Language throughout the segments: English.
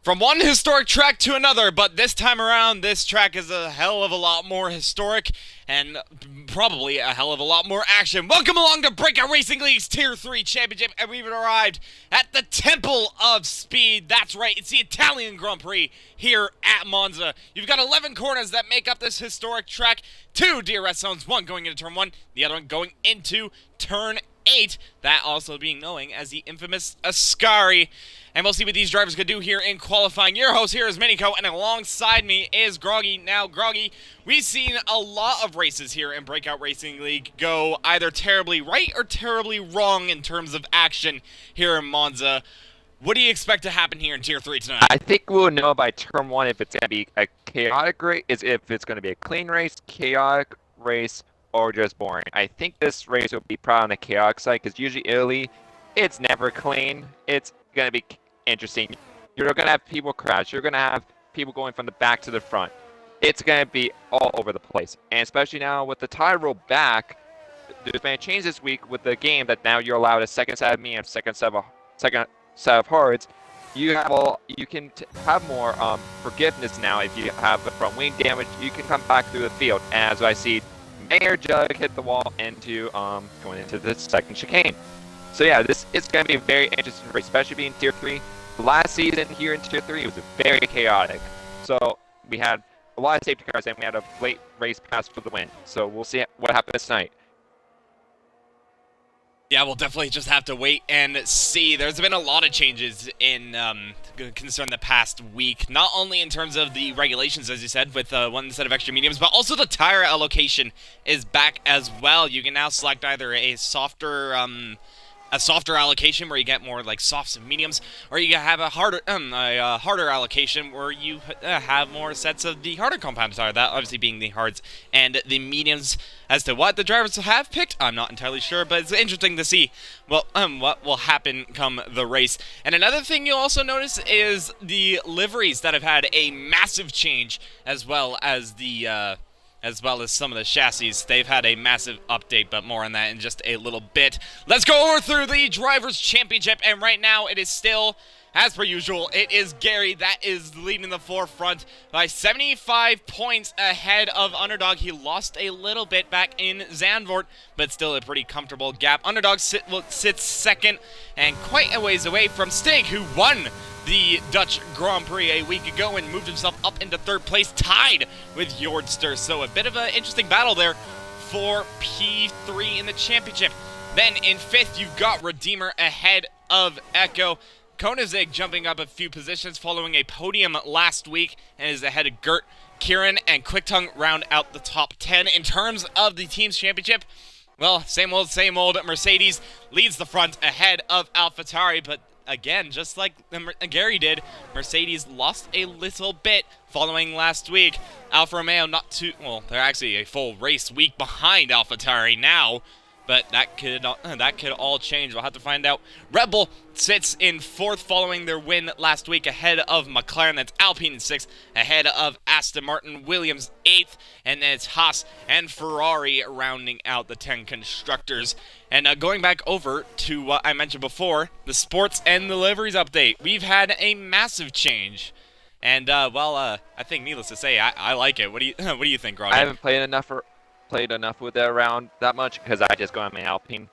From one historic track to another, but this time around, this track is a hell of a lot more historic and probably a hell of a lot more action. Welcome along to Breakout Racing League's Tier 3 Championship, and we've arrived at the Temple of Speed. That's right, it's the Italian Grand Prix here at Monza. You've got 11 corners that make up this historic track, 2 DRS zones, one going into Turn 1, the other one going into Turn 8, that also being known as the infamous Ascari. And we'll see what these drivers could do here in qualifying. Your host here is Minico, and alongside me is Groggy. Now, Groggy, we've seen a lot of races here in Breakout Racing League go either terribly right or terribly wrong in terms of action here in Monza. What do you expect to happen here in Tier 3 tonight? I think we'll know by Turn 1 if it's going to be a chaotic race, if it's going to be a clean race, chaotic race, or just boring. I think this race will be probably on the chaotic side, because usually Italy, it's never clean. It's going to be interesting. You're going to have people crash. You're going to have people going from the back to the front. It's going to be all over the place. And especially now with the tire roll back, there's been a change this week with the game that now you're allowed a second set of mediums, second set of hards. You can have more forgiveness now if you have front wing damage. You can come back through the field. As I see Mayor Jug hit the wall into going into the second chicane. So yeah, this is going to be a very interesting race, especially being Tier 3. Last season here in Tier 3 was very chaotic. So we had a lot of safety cars and we had a late race pass for the win. So we'll see what happens tonight. Yeah, we'll definitely just have to wait and see. There's been a lot of changes in concern the past week, not only in terms of the regulations, as you said, with one set of extra mediums, but also the tire allocation is back as well. You can now select either a softer allocation where you get more like softs and mediums, or you have a harder allocation where you have more sets of the harder compound tire, that obviously being the hards and the mediums. As to what the drivers have picked, I'm not entirely sure, but it's interesting to see what will happen come the race. And another thing you'll also notice is the liveries that have had a massive change, as well as some of the chassis. They've had a massive update, but more on that in just a little bit. Let's go over through the Drivers' Championship, and right now it is still, as per usual, it is Gary that is leading the forefront by 75 points ahead of Underdog. He lost a little bit back in Zandvoort, but still a pretty comfortable gap. Underdog sits second and quite a ways away from Stig, who won the Dutch Grand Prix a week ago and moved himself up into third place, tied with Jordster. So a bit of an interesting battle there for P3 in the championship. Then in fifth, you've got Redeemer ahead of Echo. Koenigsegg jumping up a few positions following a podium last week and is ahead of Gert. Kieran and Quicktongue round out the top 10. In terms of the team's championship, well, same old. Mercedes leads the front ahead of AlphaTauri, but again, just like Gary did, Mercedes lost a little bit following last week. Alfa Romeo they're actually a full race week behind AlphaTauri now, but that could all change. We'll have to find out. Red Bull sits in fourth following their win last week ahead of McLaren. That's Alpine in sixth, ahead of Aston Martin. Williams eighth, and then it's Haas and Ferrari rounding out the 10 constructors. And going back over to what I mentioned before, the sports and the liveries update. We've had a massive change. And, I think needless to say, I like it. What do you think, Roger? I haven't played enough with it around that much because I just go on my Alpine.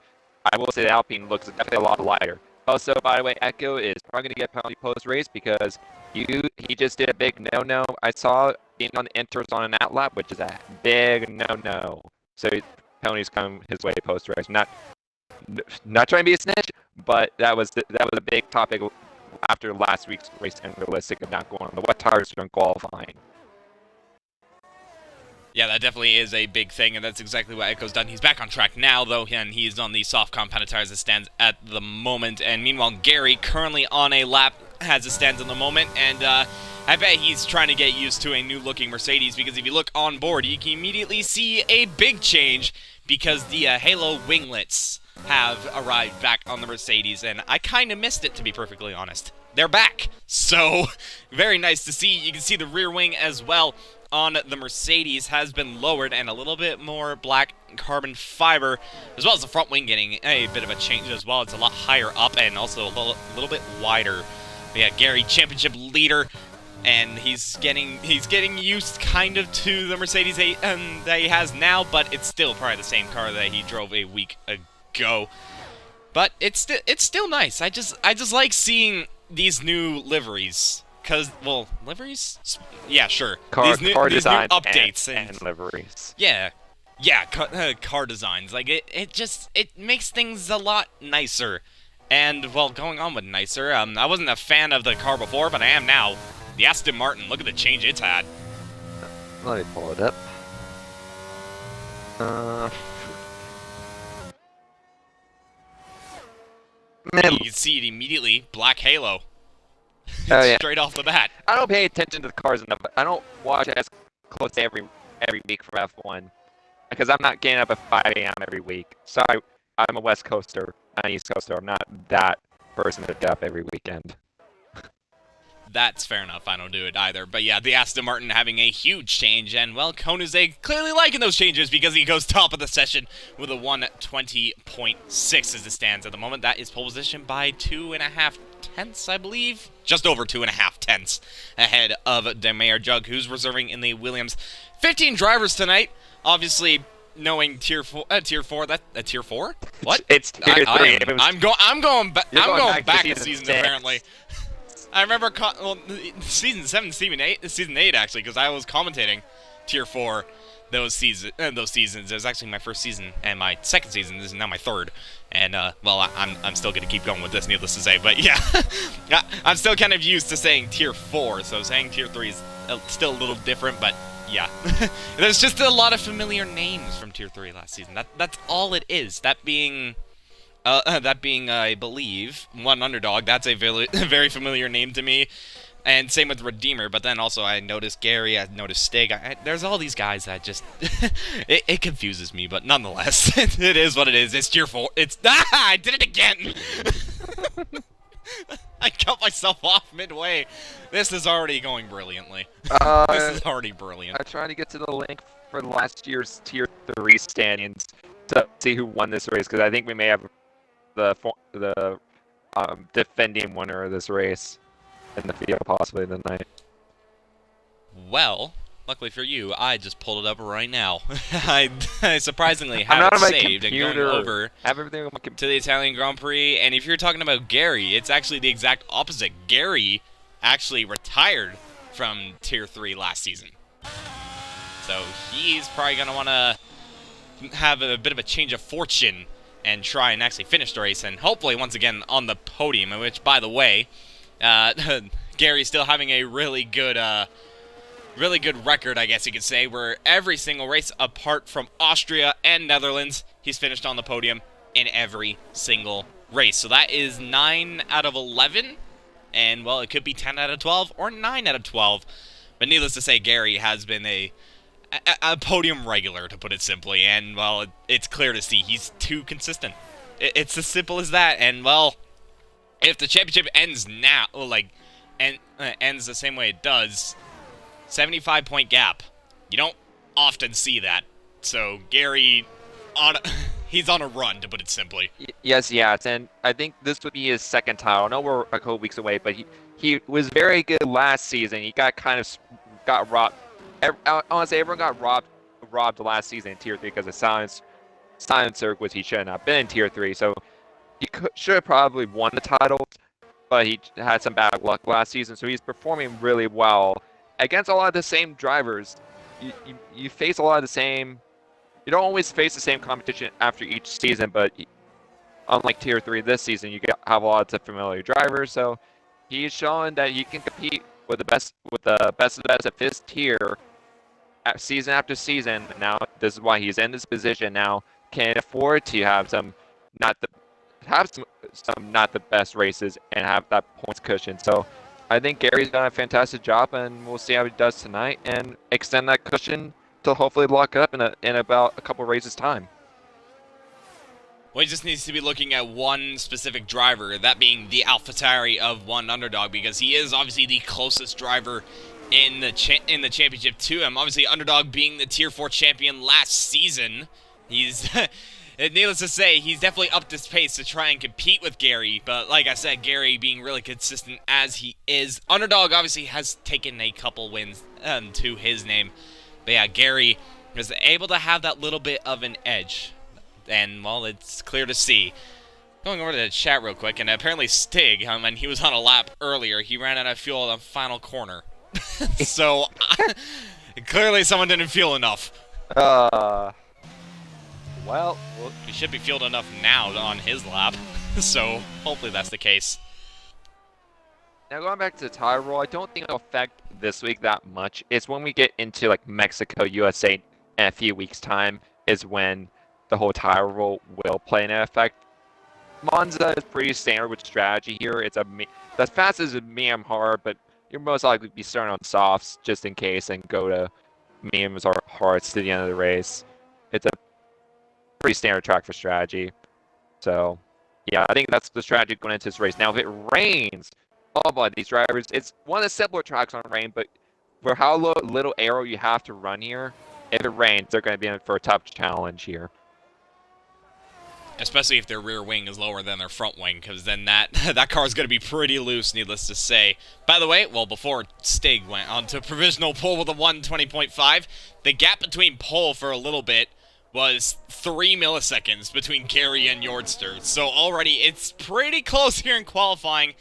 I will say the Alpine looks definitely a lot lighter. Also, by the way, Echo is probably going to get a penalty post-race because he just did a big no-no. I saw being on the inters on an out lap, which is a big no-no. So penalties come his way post-race. Not trying to be a snitch, but that was a big topic after last week's race and realistic of not going on the wet tires during qualifying. Yeah, that definitely is a big thing, and that's exactly what Echo's done. He's back on track now, though, and he's on the soft compound tires as stands at the moment. And meanwhile, Gary, currently on a lap, has a stands in the moment, and I bet he's trying to get used to a new-looking Mercedes, because if you look on board, you can immediately see a big change, because the Halo winglets have arrived back on the Mercedes, and I kind of missed it, to be perfectly honest. They're back, so very nice to see. You can see the rear wing as well on the Mercedes has been lowered, and a little bit more black carbon fiber, as well as the front wing getting a bit of a change as well. It's a lot higher up and also a little bit wider But yeah, Gary, championship leader, and he's getting used kind of to the Mercedes 8 that he has now, but it's still probably the same car that he drove a week ago. But it's still nice. I just like seeing these new liveries. Cause, well, liveries? Yeah, sure. Car these design new updates and liveries. Yeah, car designs. Like it makes things a lot nicer. And well, going on with nicer, I wasn't a fan of the car before, but I am now. The Aston Martin. Look at the change it's had. Let me pull it up. Man, You can see it immediately. Black halo. Oh, yeah. Straight off the bat. I don't pay attention to the cars enough. I don't watch it as close every week for F1 because I'm not getting up at 5 a.m. every week. Sorry, I'm a West Coaster, not an East Coaster. I'm not that person to get up every weekend. That's fair enough. I don't do it either. But yeah, the Aston Martin having a huge change, and well, Koenigsegg clearly liking those changes because he goes top of the session with a 120.6 as it stands at the moment. That is pole position by 2.5 tenths, I believe. Just over 2.5 tenths ahead of De Mayor Jug, who's reserving in the Williams. 15 drivers tonight. Obviously, knowing tier 4, tier 4. Tier 4? What? It's tier 3. I'm going back to seasons six. apparently. I remember season 7, season 8 actually, because I was commentating tier 4 those seasons. It was actually my first season and my second season. This is now my third, and well, I'm still gonna keep going with this, needless to say. But yeah, I'm still kind of used to saying tier 4, so saying tier 3 is still a little different. But yeah, there's just a lot of familiar names from tier 3 last season. That's all it is. That being, I believe, one underdog. That's a very familiar name to me. And same with Redeemer, but then also I noticed Gary, I noticed Stig. There's all these guys that just... it confuses me, but nonetheless, it is what it is. It's tier 4. I did it again! I cut myself off midway. This is already going brilliantly. This is already brilliant. I'm trying to get to the link for last year's tier 3 standings to see who won this race, because I think we may have the defending winner of this race in the field possibly tonight. Well, luckily for you, I just pulled it up right now. I surprisingly have it saved and going over to the Italian Grand Prix. And if you're talking about Gary, it's actually the exact opposite. Gary actually retired from Tier 3 last season. So he's probably going to want to have a bit of a change of fortune and try and actually finish the race. And hopefully, once again, on the podium, which, by the way, Gary's still having a really good record, I guess you could say, where every single race, apart from Austria and Netherlands, he's finished on the podium in every single race. So that is 9 out of 11, and, well, it could be 10 out of 12 or 9 out of 12. But needless to say, Gary has been a podium regular, to put it simply, and, well, it's clear to see he's too consistent. It's as simple as that, and, well, if the championship ends now, ends the same way it does, 75-point gap. You don't often see that. So Gary, he's on a run, to put it simply. Yes, and I think this would be his second title. I know we're a couple weeks away, but he was very good last season. He got robbed. I want to say everyone got robbed last season in Tier 3 because of silencer, which he should not have been in Tier 3. So he should have probably won the title, but he had some bad luck last season, so he's performing really well against a lot of the same drivers. You face a lot of the same... You don't always face the same competition after each season, but unlike Tier 3 this season, you have a lot of familiar drivers, so he's showing that he can compete with the best of the best of his tier season after season. Now, this is why he's in this position now. Can afford to have some not the best races and have that points cushion. So I think Gary's done a fantastic job, and we'll see how he does tonight and extend that cushion to hopefully lock up in about a couple races time. Well, he just needs to be looking at one specific driver, that being the AlphaTauri of one underdog, because he is obviously the closest driver in the championship to him. Obviously, underdog being the Tier 4 champion last season, He's, needless to say, he's definitely upped his pace to try and compete with Gary. But like I said, Gary being really consistent as he is. Underdog obviously has taken a couple wins to his name. But yeah, Gary was able to have that little bit of an edge. And, well, it's clear to see. Going over to the chat real quick, and apparently Stig, when he was on a lap earlier, he ran out of fuel on the final corner. So, clearly someone didn't fuel enough. Well, he should be fueled enough now on his lap, so hopefully that's the case. Now going back to the tire roll, I don't think it'll affect this week that much. It's when we get into like Mexico, USA in a few weeks' time is when the whole tire roll will play an effect. Monza is pretty standard with strategy here. It's the fastest is medium hard, but you're most likely to be starting on softs just in case and go to mediums or hards to the end of the race. It's a pretty standard track for strategy. So, yeah, I think that's the strategy going into this race. Now, if it rains, oh boy, these drivers, it's one of the simpler tracks on rain, but for how little aero you have to run here, if it rains, they're going to be in for a tough challenge here. Especially if their rear wing is lower than their front wing, because then that car is going to be pretty loose, needless to say. By the way, well, before Stig went on to provisional pole with a 120.5, the gap between pole for a little bit was 3 milliseconds between Gary and Yordster. So already it's pretty close here in qualifying.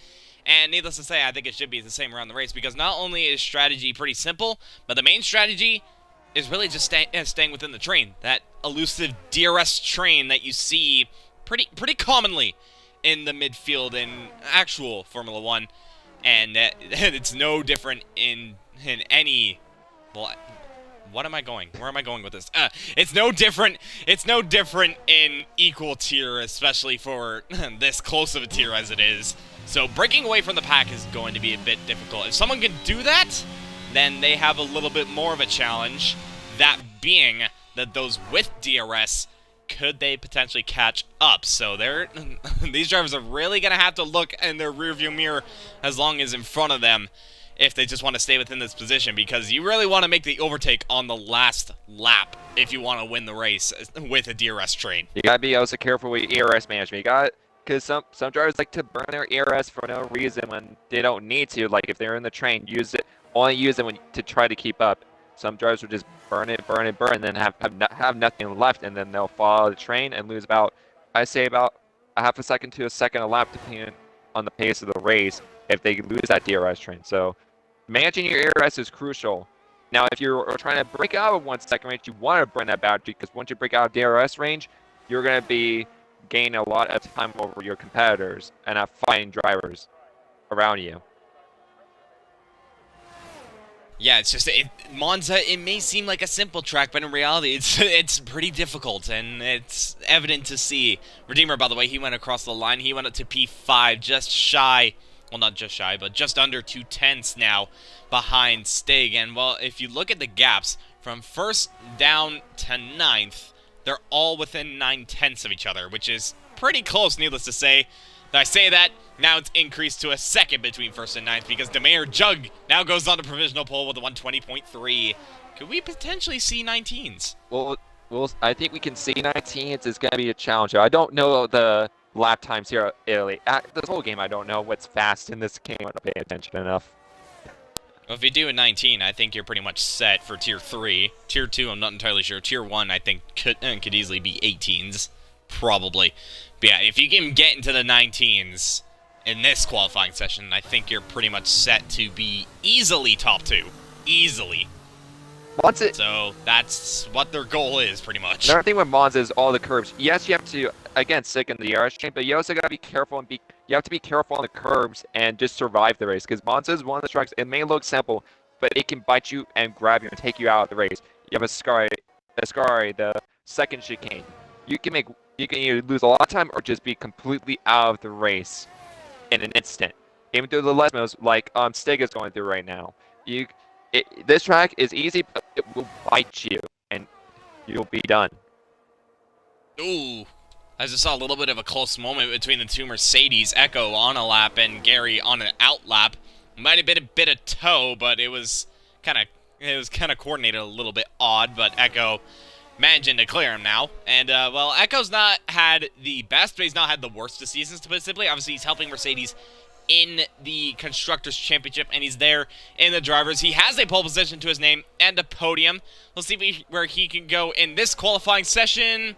And needless to say, I think it should be the same around the race, because not only is strategy pretty simple, but the main strategy is really just staying within the train. That elusive DRS train that you see pretty commonly in the midfield in actual Formula 1. And it's no different in any... Well, what am I going? Where am I going with this? It's no different in equal tier, especially for this close of a tier as it is. So breaking away from the pack is going to be a bit difficult. If someone can do that, then they have a little bit more of a challenge. That being that those with DRS, could they potentially catch up? So these drivers are really going to have to look in their rearview mirror as long as in front of them if they just want to stay within this position, because you really want to make the overtake on the last lap if you want to win the race with a DRS train. You got to be also careful with ERS management. You got because some drivers like to burn their ERS for no reason when they don't need to. Like if they're in the train, only use it to try to keep up. Some drivers will just burn it, and then have nothing left, and then they'll follow the train and lose about a half a second to a second a lap, depending on the pace of the race, if they lose that DRS train. So managing your ERS is crucial. Now, if you're trying to break out of 1 second range, you want to burn that battery, because once you break out of DRS range, you're going to be gaining a lot of time over your competitors and not fighting drivers around you. Yeah, it's just Monza. It may seem like a simple track, but in reality, it's pretty difficult, and it's evident to see. Redeemer, by the way, he went across the line. He went up to P5, just shy. Well, not just shy, but just under 2/10 now behind Stig. And well, if you look at the gaps from first down to 9th, they're all within 9/10 of each other, which is pretty close, needless to say. I say that, now it's increased to a second between 1st and 9th, because Demare Jug now goes on to provisional pole with a 120.3. Could we potentially see 19s? Well, I think we can see 19s. It's going to be a challenge. I don't know the lap times here at Italy. This whole game, I don't know what's fast in this game. I don't pay attention enough. Well, if you do a 19, I think you're pretty much set for Tier 3. Tier 2, I'm not entirely sure. Tier 1, I think, could easily be 18s. Probably. But yeah, if you can get into the 19s in this qualifying session, I think you're pretty much set to be easily top 2. Easily. So that's what their goal is, pretty much. Another thing with Monza is all the curbs. Yes, you have to, again, stick in the DRS chain, but you also got to be careful you have to be careful on the curbs and just survive the race, because Monza is one of the tracks. It may look simple, but it can bite you and grab you and take you out of the race. You have the second chicane. You can either lose a lot of time or just be completely out of the race in an instant. Even through the Lesmos, like Stig is going through right now. This track is easy, but it will bite you, and you'll be done. Ooh. I just saw a little bit of a close moment between the two Mercedes, Echo on a lap and Gary on an out lap. Might have been a bit of toe, but it was kind of coordinated a little bit odd, but Echo managing to clear him now. And, well, Echo's not had the best, but he's not had the worst of seasons, to put it simply. Obviously, he's helping Mercedes in the Constructors' Championship, and he's there in the Drivers. He has a pole position to his name and a podium. We'll see where he can go in this qualifying session.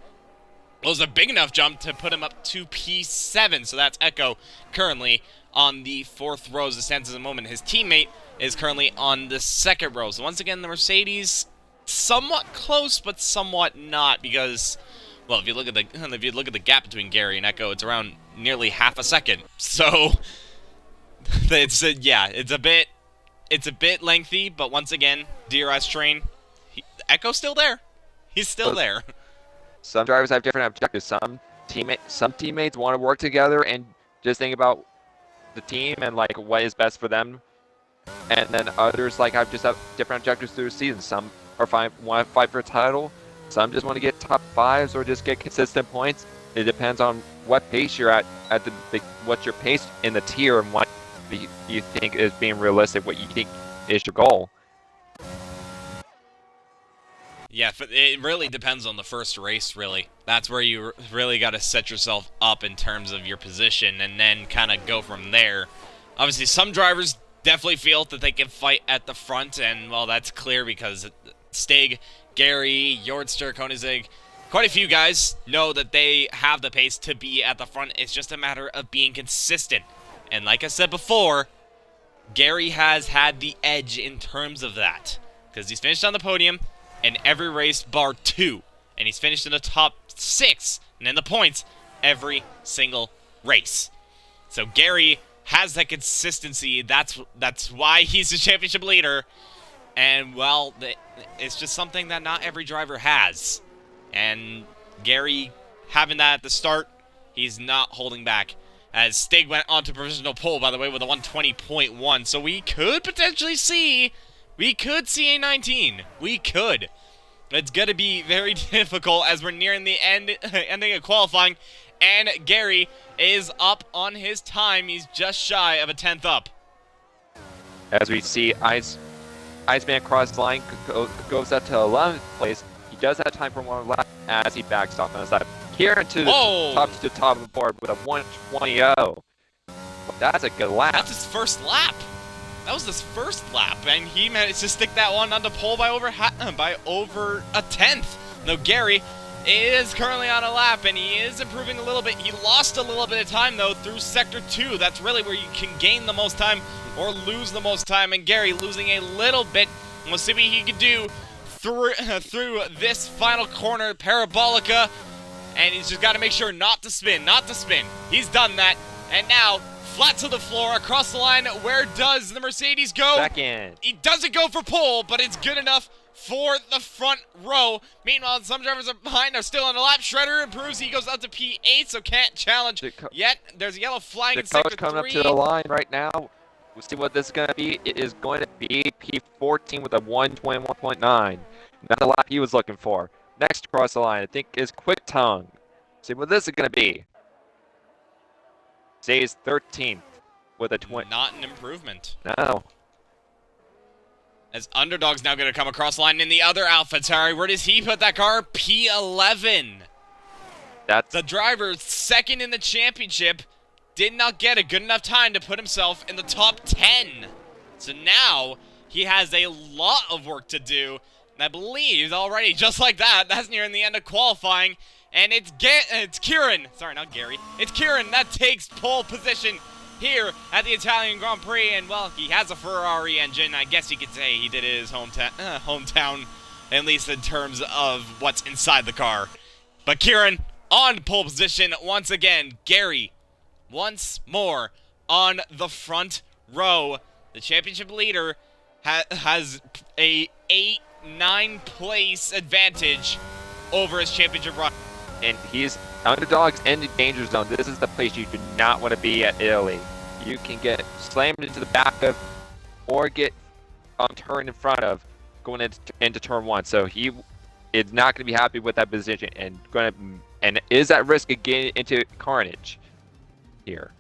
It was a big enough jump to put him up to P7, so that's Echo currently on the 4th row as it stands at the moment. His teammate is currently on the 2nd row. So once again, the Mercedes somewhat close, but somewhat not, because, well, if you look at the gap between Gary and Echo, it's around nearly half a second. So it's a bit lengthy, but once again, DRS train, Echo's still there. He's still there. Some drivers have different objectives. Some teammates want to work together and just think about the team and like what is best for them. And then others have different objectives through the season. Some want to fight for a title. Some just want to get top 5s or just get consistent points. It depends on what pace you're at what's your pace in the tier and what you think is being realistic, what you think is your goal. Yeah, it really depends on the first race, really. That's where you really got to set yourself up in terms of your position and then kind of go from there. Obviously, some drivers definitely feel that they can fight at the front, and, well, that's clear because Stig, Gary, Jordster, Koenigsegg, quite a few guys know that they have the pace to be at the front. It's just a matter of being consistent. And like I said before, Gary has had the edge in terms of that because he's finished on the podium in every race bar 2, and he's finished in the top 6 and in the points every single race. So Gary has that consistency. That's why he's the championship leader. And, well, it's just something that not every driver has. And Gary, having that at the start, he's not holding back. As Stig went on to provisional pole, by the way, with a 120.1. So we could potentially see a 19. We could. It's going to be very difficult as we're nearing the ending of qualifying. And Gary is up on his time. He's just shy of a 10th up. As we see, Iceman cross the line, goes up to 11th place. He does have time for one lap as he backs off on the side. Kieran to the top of the board with a 120.0. That's a good lap. That's his first lap. That was his first lap, and he managed to stick that one on the pole by over a 10th. Now Gary is currently on a lap, and he is improving a little bit. He lost a little bit of time, though, through Sector 2. That's really where you can gain the most time or lose the most time, and Gary losing a little bit. We'll see what he can do through this final corner, Parabolica, and he's just got to make sure not to spin. He's done that, and now flat to the floor, across the line. Where does the Mercedes go? Second. He doesn't go for pole, but it's good enough for the front row. Meanwhile, some drivers are behind are still on the lap. Shredder improves. He goes up to P8, so can't challenge yet. There's a yellow flying in sector 3. The coach coming up to the line right now. We'll see what this is going to be. It is going to be P14 with a 121.9. Not the lap he was looking for. Next across the line, I think, is Quick Tongue. See what this is going to be. Stays 13th with a 20. Not an improvement. No. As Underdog's now going to come across the line in the other AlphaTauri. Where does he put that car? P11. That's the driver second in the championship. Did not get a good enough time to put himself in the top 10. So now he has a lot of work to do. And I believe already, just like that, that's nearing the end of qualifying. And it's Kieran. Sorry, not Gary. It's Kieran that takes pole position here at the Italian Grand Prix. And, well, he has a Ferrari engine. I guess you could say he did it his hometown, at least in terms of what's inside the car. But Kieran on pole position once again. Gary once more on the front row. The championship leader has a 8-9 place advantage over his championship run. And he's Underdog's in the danger zone. This is the place you do not want to be at Italy. You can get slammed into the back of or get turned in front of going into turn 1. So he is not going to be happy with that position and is at risk of getting into carnage here.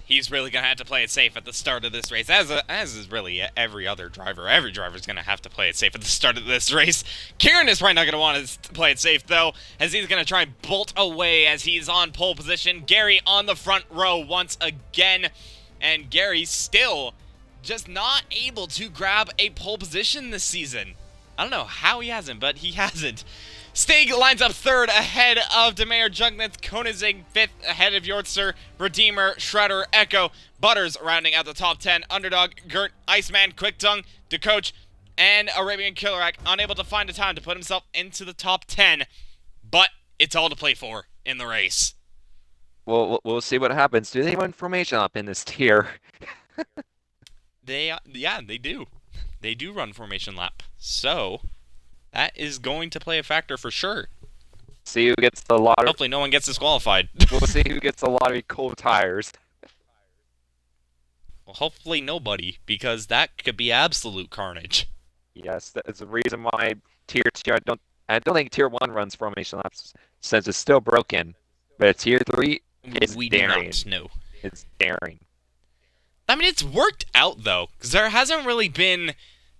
he's really going to have to play it safe at the start of this race, as is really every other driver. Every driver's going to have to play it safe at the start of this race. Kieran is probably not going to want to play it safe, though, as he's going to try and bolt away as he's on pole position. Gary on the front row once again, and Gary still just not able to grab a pole position this season. I don't know how he hasn't, but he hasn't. Stig lines up third ahead of Demare, Jugneth, Koenigsegg fifth ahead of Yortzer, Redeemer, Shredder, Echo, Butters rounding out the top 10, Underdog, Gert, Iceman, Quicktongue, DeCoach, and Arabian Killerak unable to find a time to put himself into the top 10, but it's all to play for in the race. Well, we'll see what happens. Do they run formation up in this tier? Yeah, they do. They do run formation lap. So that is going to play a factor for sure. See who gets the lottery. Hopefully no one gets disqualified. We'll see who gets the lottery cold tires. Well, hopefully nobody, because that could be absolute carnage. Yes, that's the reason why tier 2, I don't think tier 1 runs formation laps since it's still broken. But tier 3 is we daring. do not know. It's daring. I mean, it's worked out, though, because there hasn't really been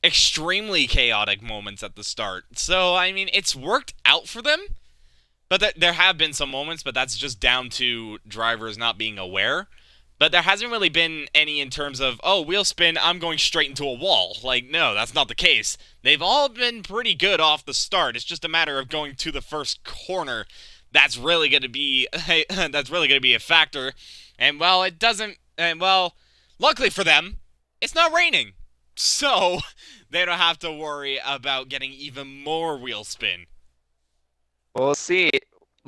extremely chaotic moments at the start. So, I mean, it's worked out for them, but there have been some moments, but that's just down to drivers not being aware. But there hasn't really been any in terms of, oh, wheel spin, I'm going straight into a wall. Like, no, that's not the case. They've all been pretty good off the start. It's just a matter of going to the first corner. That's really going to be a factor. And, well, it doesn't, and, well, luckily for them, it's not raining. So, they don't have to worry about getting even more wheel spin. We'll see.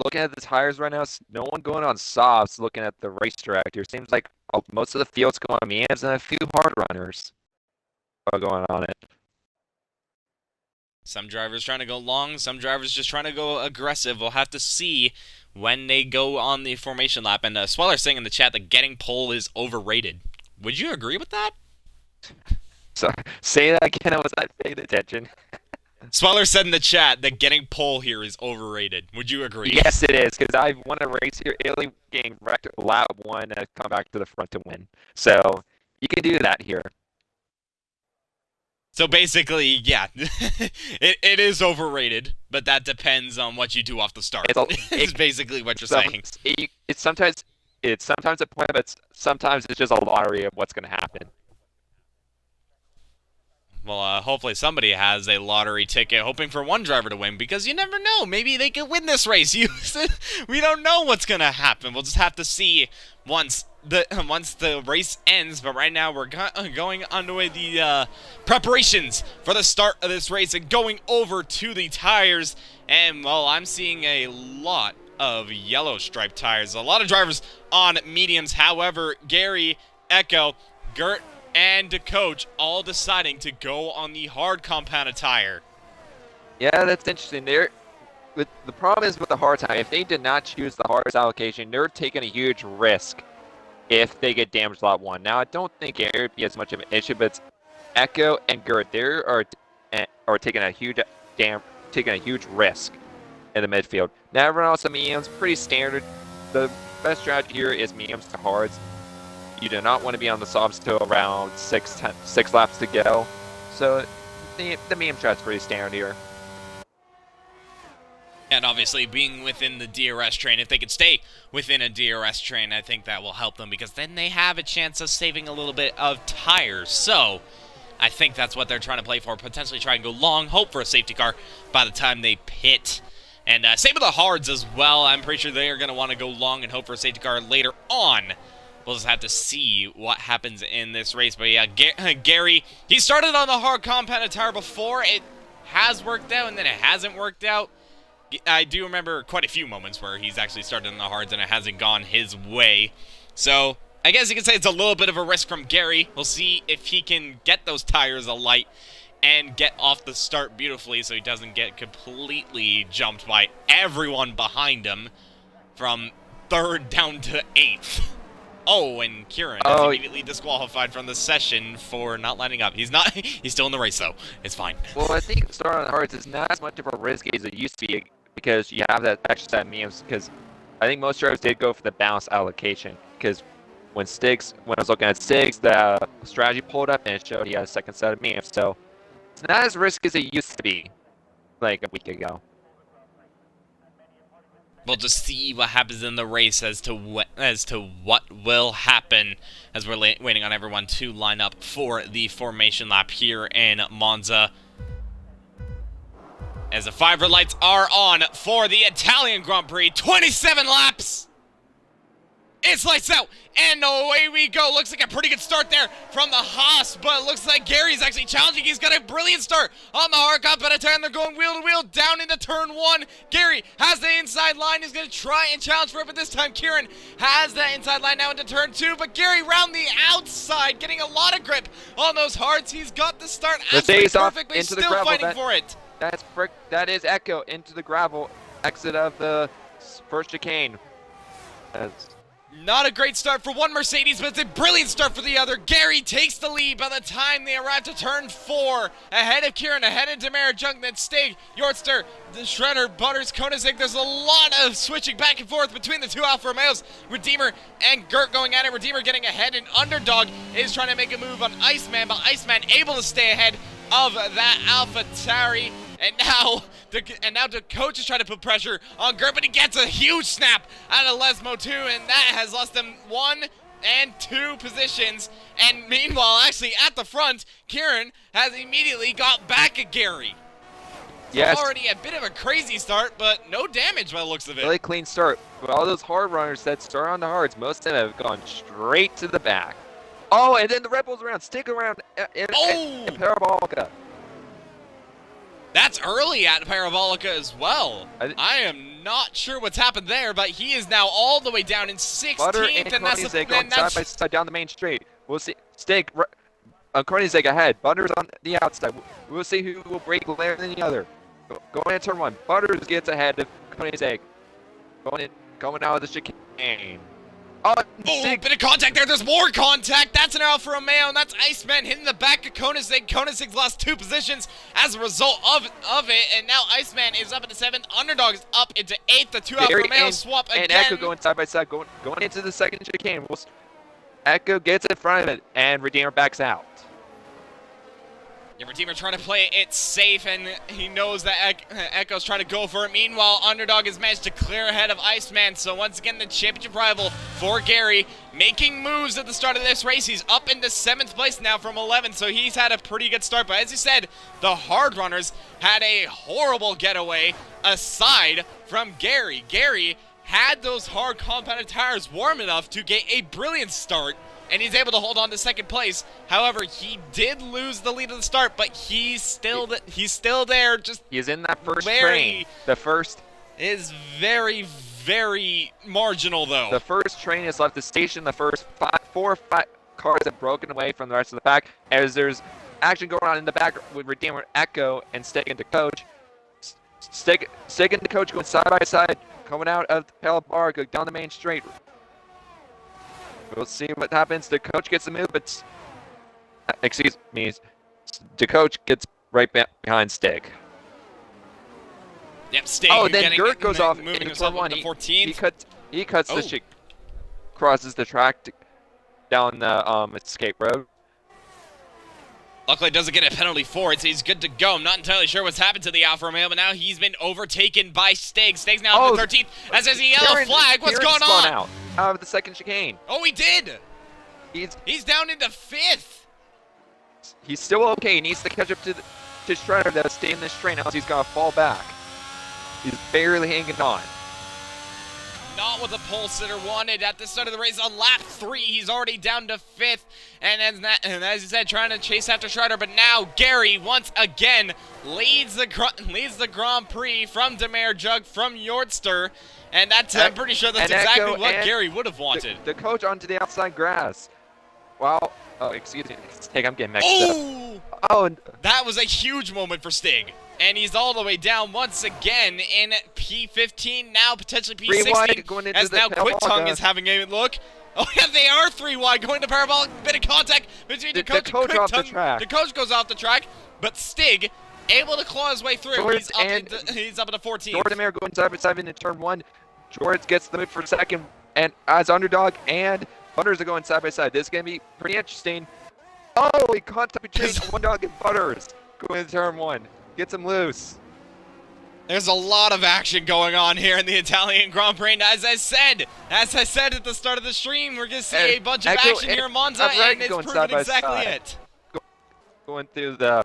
Looking at the tires right now, no one going on softs looking at the race director. Seems like most of the field's going on mediums and a few hard runners are going on it. Some drivers trying to go long, some drivers just trying to go aggressive. We'll have to see when they go on the formation lap. And Sweller's saying in the chat that getting pole is overrated. Would you agree with that? So, say that again, I was not paying attention. Sweller said in the chat that getting pole here is overrated. Would you agree? Yes, it is, because I won a race here, Italy getting wrecked lap 1, and I come back to the front to win. So, you can do that here. So basically, yeah, it is overrated, but that depends on what you do off the start. It's basically what you're saying. It's sometimes a point, but sometimes it's just a lottery of what's going to happen. Well, hopefully somebody has a lottery ticket hoping for one driver to win, because you never know. Maybe they could win this race. We don't know what's going to happen. We'll just have to see once the race ends. But right now we're going underway the preparations for the start of this race and going over to the tires. And, well, I'm seeing a lot of yellow striped tires. A lot of drivers on mediums. However, Gary, Echo, Gert, and DeCoach all deciding to go on the hard compounded tire. Yeah, that's interesting. The problem is with the hard tire, if they did not choose the hardest allocation, they're taking a huge risk if they get damaged lap 1. Now, I don't think it would be as much of an issue, but it's Echo and Gert, they are taking a huge risk in the midfield. Now, everyone else on mediums, pretty standard. The best strategy here is mediums to hards. You do not want to be on the softs till around 6 laps to go. So the medium strat's pretty standard here. And obviously being within the DRS train, if they could stay within a DRS train, I think that will help them, because then they have a chance of saving a little bit of tires. So I think that's what they're trying to play for, potentially try and go long, hope for a safety car by the time they pit. And same with the hards as well. I'm pretty sure they are going to want to go long and hope for a safety car later on. We'll just have to see what happens in this race. But yeah, Gary, he started on the hard compounded tire before. It has worked out, and then it hasn't worked out. I do remember quite a few moments where he's actually started on the hards and it hasn't gone his way. So I guess you can say it's a little bit of a risk from Gary. We'll see if he can get those tires alight and get off the start beautifully so he doesn't get completely jumped by everyone behind him from 3rd down to 8th. Oh, and Kieran is immediately disqualified from the session for not lining up. He's not. He's still in the race, though. It's fine. Well, I think starting on the hards is not as much of a risk as it used to be, because you have that extra set of mediums, because I think most drivers did go for the balanced allocation, because when I was looking at Stig's, the strategy pulled up and it showed he had a second set of mediums. So it's not as risky as it used to be, like a week ago. We'll just see what happens in the race as to what will happen as we're waiting on everyone to line up for the formation lap here in Monza. As the 5 red lights are on for the Italian Grand Prix, 27 laps. It's lights out, and away we go. Looks like a pretty good start there from the Haas, but it looks like Gary's actually challenging. He's got a brilliant start on the hard cut, but they're going wheel to wheel down into turn 1. Gary has the inside line. He's going to try and challenge for it, but this time Kieran has that inside line now into turn 2, but Gary round the outside, getting a lot of grip on those hards. He's got the start absolutely perfect, but he's still fighting for it. That is Echo into the gravel, exit of the first chicane. Not a great start for one Mercedes, but it's a brilliant start for the other. Gary takes the lead by the time they arrive to turn 4. Ahead of Kieran, ahead of Demare, Junk, then Stig, Yortster, the Shredder, Butters, Koenigsegg. There's a lot of switching back and forth between the two Alfa Romeos. Redeemer and Gert going at it. Redeemer getting ahead, and Underdog is trying to make a move on Iceman, but Iceman able to stay ahead of that AlphaTauri. And now the coach is trying to put pressure on Gert, but he gets a huge snap out of Lesmo too, and that has lost them 1 and 2 positions. And meanwhile, actually at the front, Kieran has immediately got back at Gary. Yes. Already a bit of a crazy start, but no damage by the looks of it. Really clean start. But all those hard runners that start on the hards, most of them have gone straight to the back. Oh, and then the Red Bulls around, stick around in Parabolica. That's early at Parabolica as well. I am not sure what's happened there, but he is now all the way down in 16th. Butter and Koenigsegg going side by side down the main straight. We'll see. Stig, Koenigsegg ahead. Butters on the outside. We'll see who will break later than the other. Going into turn 1. Butters gets ahead of Koenigsegg. Going out of the chicane. Oh, bit of contact there. There's more contact. That's an Alfa Romeo, and that's Iceman hitting the back of Koenigsegg. Koenigsegg's lost 2 positions as a result of it, and now Iceman is up into 7th. Underdog is up into 8th. The 2 Alfa Romeos swap again. And Echo going side by side, going into the second chicane. Echo gets in front of it, and Redeemer backs out. Yeah, Redeemer trying to play it safe, and he knows that Echo's trying to go for it. Meanwhile, Underdog has managed to clear ahead of Iceman. So once again, the championship rival for Gary making moves at the start of this race. He's up into 7th place now from 11th, so he's had a pretty good start. But as you said, the hard runners had a horrible getaway aside from Gary. Gary had those hard compounded tires warm enough to get a brilliant start, and he's able to hold on to 2nd place. However, he did lose the lead at the start, but he's still there. He's in that first train. The first is very, very marginal, though. The first train has left the station. The first 4 or 5 cars have broken away from the rest of the pack, as there's action going on in the back with Redeemer, Echo, and Stig and the coach. Stig and the coach going side by side, coming out of the Pale Bar, going down the main straight. We'll see what happens. The coach gets the move, but excuse me, the coach gets right behind Stig. Yep, Stig. Oh, then Gert goes off moving in turn 1. 14th. He cuts the shit, crosses the track down the escape road. Luckily, doesn't get a penalty for it, so he's good to go. I'm not entirely sure what's happened to the Alfa Romeo, but now he's been overtaken by Stig. Stig's now up to 13th, as there's a yellow flag. What's going on? Out of the second chicane. Oh, he did. He's down into 5th. He's still okay. He needs to catch up to Shredder that'll stay in this train, else he's gonna fall back. He's barely hanging on. Not what the pole sitter wanted at the start of the race. On lap 3, he's already down to 5th. And as you said, trying to chase after Shredder. But now Gary, once again, leads the Grand Prix from Demare Jug, from Yortster. And I'm pretty sure that's exactly what Gary would have wanted. The coach onto the outside grass. Wow. Oh, excuse me. Stig, I'm getting mixed up. Oh, that was a huge moment for Stig. And he's all the way down once again in P15, now potentially P16, going into as now Quick Tongue is having a look. Oh yeah, they are 3 wide, going to Parabolic, bit of contact between the coach and Quick Tongue. The coach goes off the track, but Stig able to claw his way through. He's up into 14. Jordan going side by side into turn 1. George gets the move for 2nd, and as Underdog and Butters are going side by side. This is going to be pretty interesting. Oh, he contact between One Dog and Butters. Going into turn 1. Gets him loose. There's a lot of action going on here in the Italian Grand Prix. And as I said at the start of the stream, we're going to see a bunch of action here in Monza, and it's proven exactly it. Going through the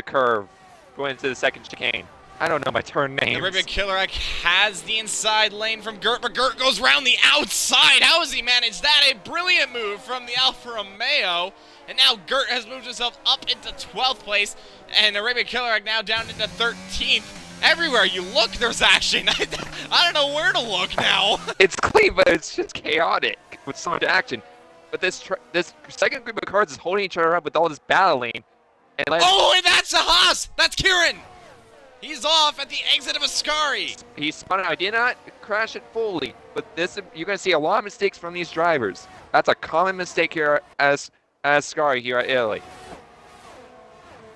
curve, going into the second chicane. I don't know my turn names. Arabian Killer has the inside lane from Gert, but Gert goes round the outside. How has he managed that? A brilliant move from the Alfa Romeo. And now Gert has moved himself up into 12th place, and Arabian Killer now down into 13th. Everywhere you look, there's action. I don't know where to look now. It's clean, but it's just chaotic with so much action. But this second group of cars is holding each other up with all this battling. And and that's a Haas! That's Kieran! He's off at the exit of Ascari. He spun out. I did not crash it fully, but you're going to see a lot of mistakes from these drivers. That's a common mistake here as Ascari here at Italy.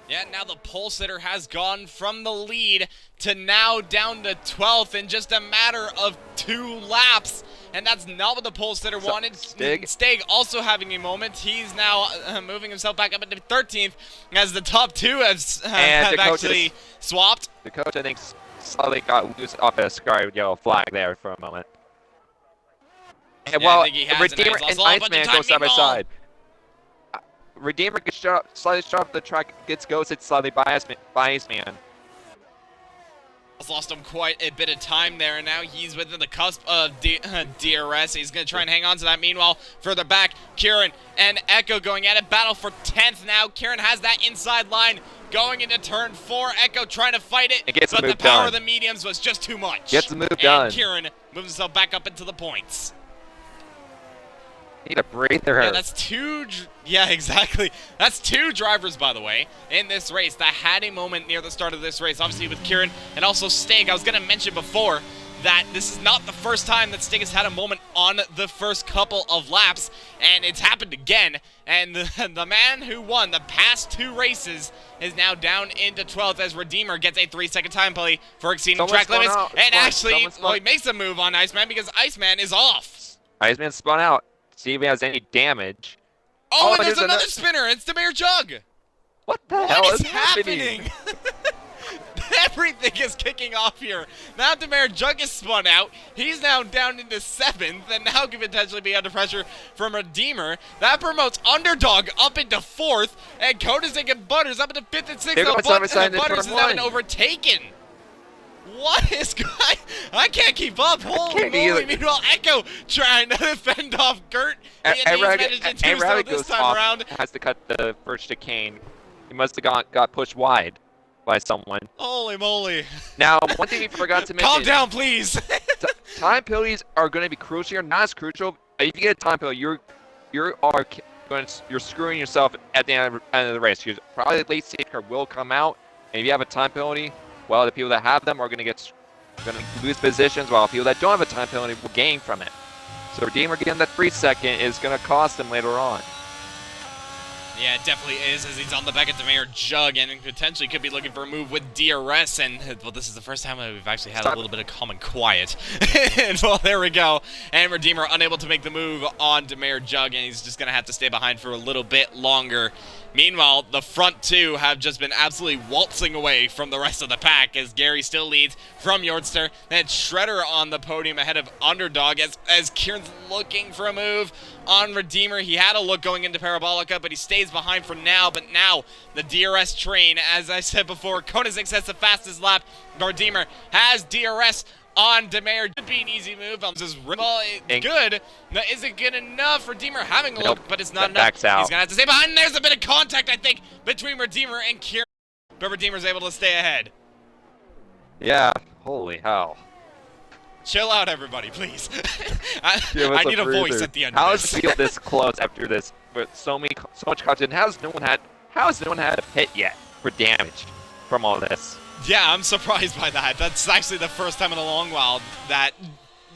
Yeah, now the pole sitter has gone from the lead to now down to 12th in just a matter of 2 laps. And that's not what the pole sitter wanted. Steg also having a moment. He's now moving himself back up into 13th as the top 2 have actually swapped. The coach, I think, slightly got loose off a Ascari with yellow flag there for a moment. And I think he has, Redeemer and Iceman go side by side. Redeemer gets slightly shot off the track, gets ghosted slightly by Iceman. Lost him quite a bit of time there, and now he's within the cusp of DRS. He's going to try and hang on to that. Meanwhile, further back, Kieran and Echo going at it. Battle for 10th now. Kieran has that inside line going into turn 4. Echo trying to fight it, but the power of the mediums was just too much. Gets the move done. And Kieran moves himself back up into the points. Need a breather. Yeah, that's 2. Yeah, exactly. That's 2 drivers, by the way, in this race that had a moment near the start of this race. Obviously with Kieran and also Stig. I was going to mention before that this is not the first time that Stig has had a moment on the first couple of laps, and it's happened again. And the man who won the past 2 races is now down into 12th as Redeemer gets a 3-second time penalty for exceeding track limits. And actually, he makes a move on Iceman because Iceman is off. Iceman spun out. See if he has any damage. Oh, and there's another spinner. It's the Mayor Jug. What the hell is happening? Everything is kicking off here. Now Demare Jug is spun out. He's now down into 7th, and now could potentially be under pressure from Redeemer. That promotes Underdog up into 4th, and Koenigsegg and Butters up into 5th and 6th. Butters is now been overtaken. What is going? I can't keep up. Holy moly! Meanwhile, Echo trying to fend off Gert. He's managed to do so this time around. Has to cut the first chicane. He must have got pushed wide by someone. Holy moly! Now, one thing we forgot to mention. Calm down, please. Time penalties are going to be crucial here. Not as crucial. If you get a time penalty, you're screwing yourself at the end of the race. Because probably the late safety car will come out, and if you have a time penalty, well, the people that have them are going to lose positions, while people that don't have a time penalty will gain from it. So Redeemer getting that 3-second is going to cost him later on. Yeah, it definitely is, as he's on the back of Demare Jug and potentially could be looking for a move with DRS. And, well, this is the first time that we've actually had a little bit of calm and quiet. And, well, there we go. And Redeemer unable to make the move on Demare Jug, and he's just going to have to stay behind for a little bit longer. Meanwhile, the front 2 have just been absolutely waltzing away from the rest of the pack as Gary still leads from Yortster. Then Shredder on the podium ahead of Underdog as Kieran's looking for a move on Redeemer. He had a look going into Parabolica, but he stays behind for now. But now the DRS train, as I said before, Koenigsegg has the fastest lap. Redeemer has DRS on Demare. Could be an easy move. This is good. No, is it good enough? Redeemer having a look, but it's not enough. He's going to have to stay behind. There's a bit of contact, I think, between Redeemer and Kieran. But Redeemer's able to stay ahead. Yeah, holy hell. Chill out, everybody, please. I need a voice at the end How of this. How does it feel this close after this with so much content? How has no one had a hit yet for damage from all this? Yeah, I'm surprised by that. That's actually the first time in a long while that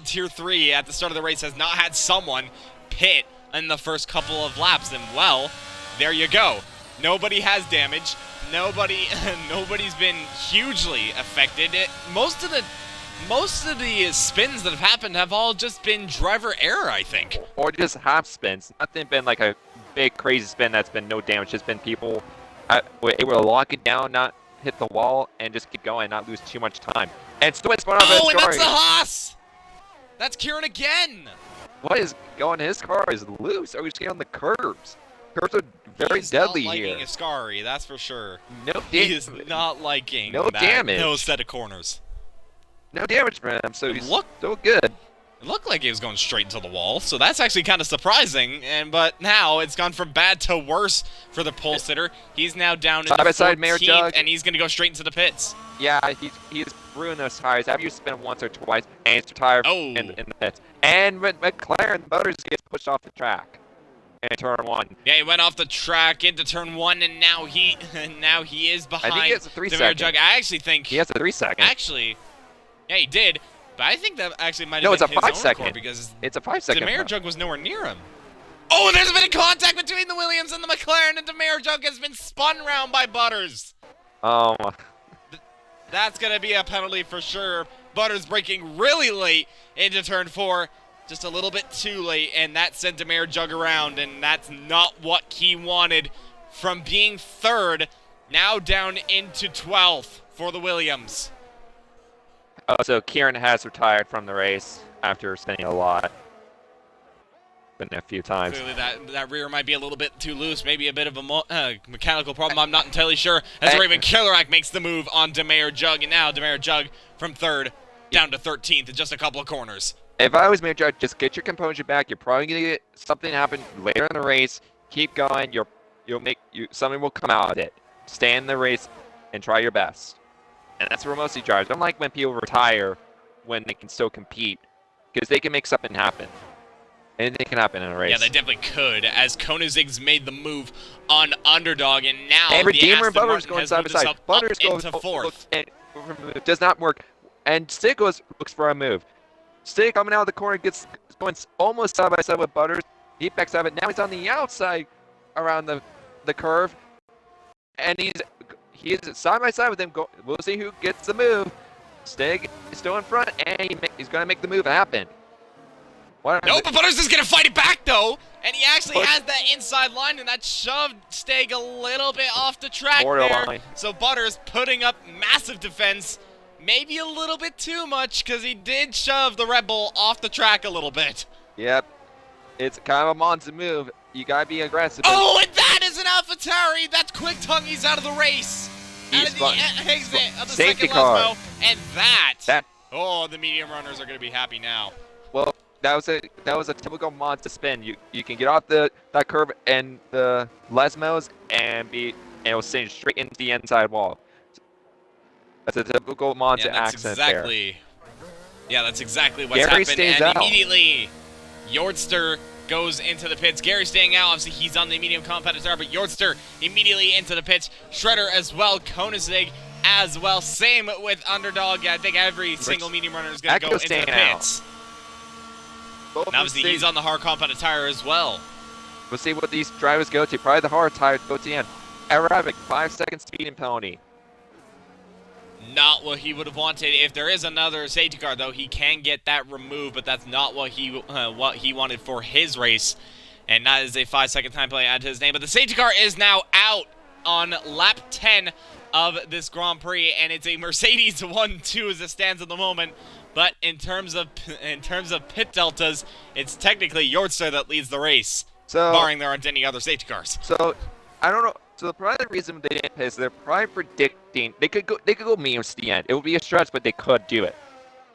Tier 3 at the start of the race has not had someone pit in the first couple of laps. And, well, there you go. Nobody has damage. Nobody's been hugely affected. Most of the most of the spins that have happened have all just been driver error, I think. Or just half spins. Nothing been like a big crazy spin that's been no damage. Just been people were able to lock it down, not hit the wall, and just keep going, not lose too much time. And still spun off Oh, and that's the Haas! That's Kieran again! What is going? His car is loose. Oh, he's getting on the curbs. Curbs are very deadly here. He's not liking here. Ascari, that's for sure. No He is not liking damage. No set of corners. No damage for him, so he's Look, still good. It looked like he was going straight into the wall, so that's actually kind of surprising. But now it's gone from bad to worse for the pole sitter. He's now down in the 14th, and he's going to go straight into the pits. Yeah, he's ruined those tires. After you spin once or twice, and he's retired in the pits. And McLaren Butters gets pushed off the track in turn 1. Yeah, he went off the track into turn 1, and now he is behind. I think he has a 3-second. Jug. I actually think he has a 3-second. Actually, yeah, he did. But I think that actually might have been his it's a 5-second because it's a 5-second. Demare Jug was nowhere near him. Oh, there's a bit of contact between the Williams and the McLaren, and Demare Jug has been spun round by Butters. Oh. That's going to be a penalty for sure. Butters braking really late into turn 4. Just a little bit too late, and that sent Demare Jug around, and that's not what he wanted. From being 3rd, now down into 12th for the Williams. Oh, so Kieran has retired from the race after spinning a lot. Been a few times. Clearly that rear might be a little bit too loose, maybe a bit of a mechanical problem, I'm not entirely sure. As Raven Killerak makes the move on Demare Jug, and now Demare Jug from 3rd down to 13th in just a couple of corners. If I was Mayor Jug, just get your composure back. You're probably gonna get something happen later in the race. Keep going. Something will come out of it. Stay in the race and try your best. And that's where mostly drivers. I don't like when people retire when they can still compete, because they can make something happen. Anything can happen in a race. Yeah, they definitely could, as Koenig's made the move on Underdog, and now and the Aston Butters Martin going has side by moved side. up Butters goes into 4th. And it does not work. And Stick looks for a move. Stick coming out of the corner gets going almost side by side with Butters. He backs out of it. Now he's on the outside around the curve, and he is side by side with him. We'll see who gets the move. Stig is still in front, and he's going to make the move happen. No, but Butters is going to fight it back, though. And he actually has that inside line, and that shoved Stig a little bit off the track there. So Butters putting up massive defense. Maybe a little bit too much, because he did shove the Red Bull off the track a little bit. Yep. It's kind of a monster move. You got to be aggressive. Oh, and that is an AlphaTauri. That's Quick Tongue. He's out of the race. Out of the exit of the safety second car. Lesmo. And that. Oh, the medium runners are going to be happy now. Well, that was a typical monster spin. You can get off that curve and the Lesmos and it will send straight into the inside wall. That's a typical monster accent there. Yeah, that's exactly what's happened. Stays and out. Immediately, Yordster goes into the pits. Gary staying out. Obviously, he's on the medium competitor, but Yordster immediately into the pits. Shredder as well. Koenig as well. Same with Underdog. I think every single medium runner is going to go into the pits. And obviously, he's on the hard compounded tire as well. We'll see what these drivers go to. Probably the hard tire go to the end. Aerobic, 5-second speeding penalty. Not what he would have wanted. If there is another safety car, though, he can get that removed, but that's not what he wanted for his race. And that is a 5-second time penalty added to his name. But the safety car is now out on lap 10 of this Grand Prix, and it's a Mercedes 1-2 as it stands at the moment. But in terms of pit deltas, it's technically Yordster that leads the race, barring there aren't any other safety cars. So I don't know. So the probably the reason they didn't pit is they're probably predicting they could go mediums to the end. It would be a stretch, but they could do it.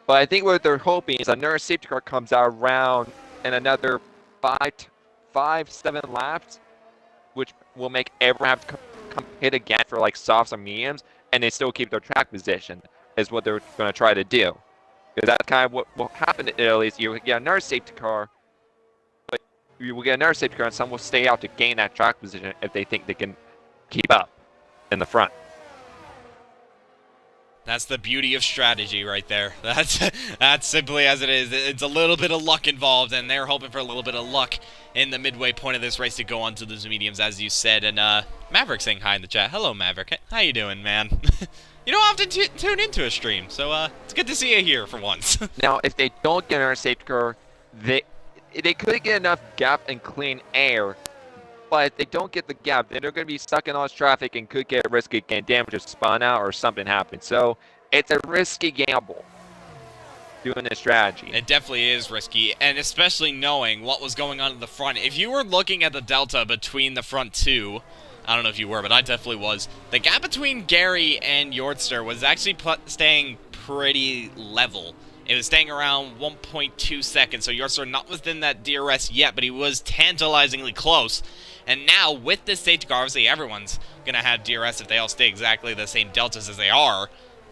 But I think what they're hoping is another safety car comes out around in another 5-7 laps, which will make everyone have to come hit again for like softs or mediums, and they still keep their track position. Is what they're going to try to do. Because that's kind of what will happen in Italy. Is you get another safety car, but you will get another safety car, and some will stay out to gain that track position if they think they can keep up in the front. That's the beauty of strategy right there. That's simply as it is. It's a little bit of luck involved, and they're hoping for a little bit of luck in the midway point of this race to go on to those mediums, as you said. And Maverick saying hi in the chat. Hello, Maverick. How you doing, man? You don't often tune into a stream, so it's good to see you here for once. Now, if they don't get our safety car, they could get enough gap and clean air. But if they don't get the gap, then they're going to be stuck in all this traffic and could get risky and damage a spawn out or something happen. So it's a risky gamble doing this strategy. It definitely is risky, and especially knowing what was going on in the front. If you were looking at the delta between the front two, I don't know if you were, but I definitely was. The gap between Gary and Yortster was actually staying pretty level. It was staying around 1.2 seconds, so Yortster not within that DRS yet, but he was tantalizingly close. And now, with this safety car, obviously everyone's going to have DRS if they all stay exactly the same deltas as they are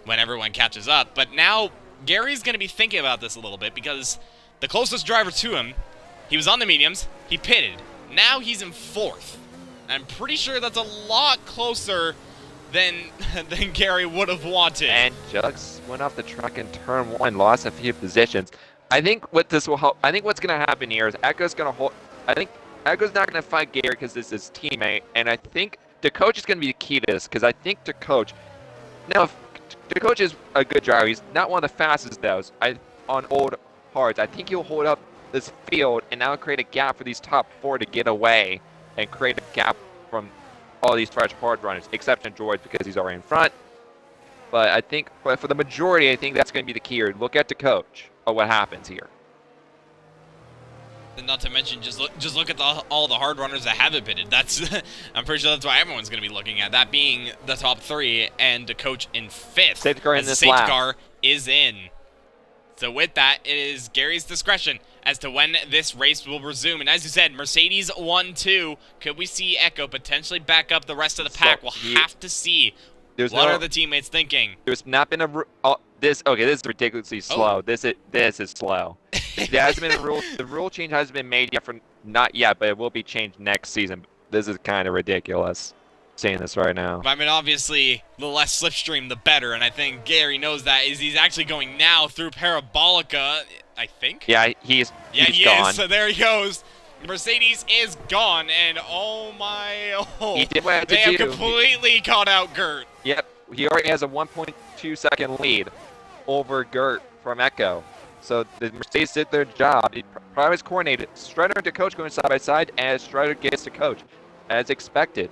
when everyone catches up. But now, Gary's going to be thinking about this a little bit because the closest driver to him, he was on the mediums, he pitted. Now he's in 4th. I'm pretty sure that's a lot closer than Gary would have wanted. And Jugs went off the track in turn 1, lost a few positions. I think what this will help. I think what's going to happen here is Echo's going to hold. I think Echo's not going to fight Gary because this is his teammate, and I think the coach is going to be the key to this because I think the coach. Now, if the coach is a good driver, he's not one of the fastest though. On old hards, I think he'll hold up this field and now create a gap for these top 4 to get away and create a gap from all these fresh hard runners, exception George because he's already in front. But I think, for the majority, I think that's going to be the key here. Look at the coach of what happens here. And not to mention, just look at all the hard runners that haven't pitted. That's I'm pretty sure that's why everyone's going to be looking at that being the top 3 and the coach in 5th. Safety car in this safety lap. car is in. So with that, it is Gary's discretion as to when this race will resume. And as you said, Mercedes 1-2. Could we see Echo potentially back up the rest of the pack? We'll have to see. What are the teammates thinking? There's not been a this is ridiculously slow. Oh. This is slow. There hasn't been a rule. The rule change hasn't been made yet. Not yet, but it will be changed next season. This is kind of ridiculous. Saying this right now. I mean, obviously, the less slipstream, the better, and I think Gary knows that. He's actually going now through Parabolica, I think. Yeah, he's he gone. is. So there he goes. Mercedes is gone, and oh my, he did what he had to they have do. completely caught out Gert. Yep, he already has a 1.2 second lead over Gert from Echo. So the Mercedes did their job. It probably was coordinated. Strider and the coach going side by side as Strider gets the coach, as expected.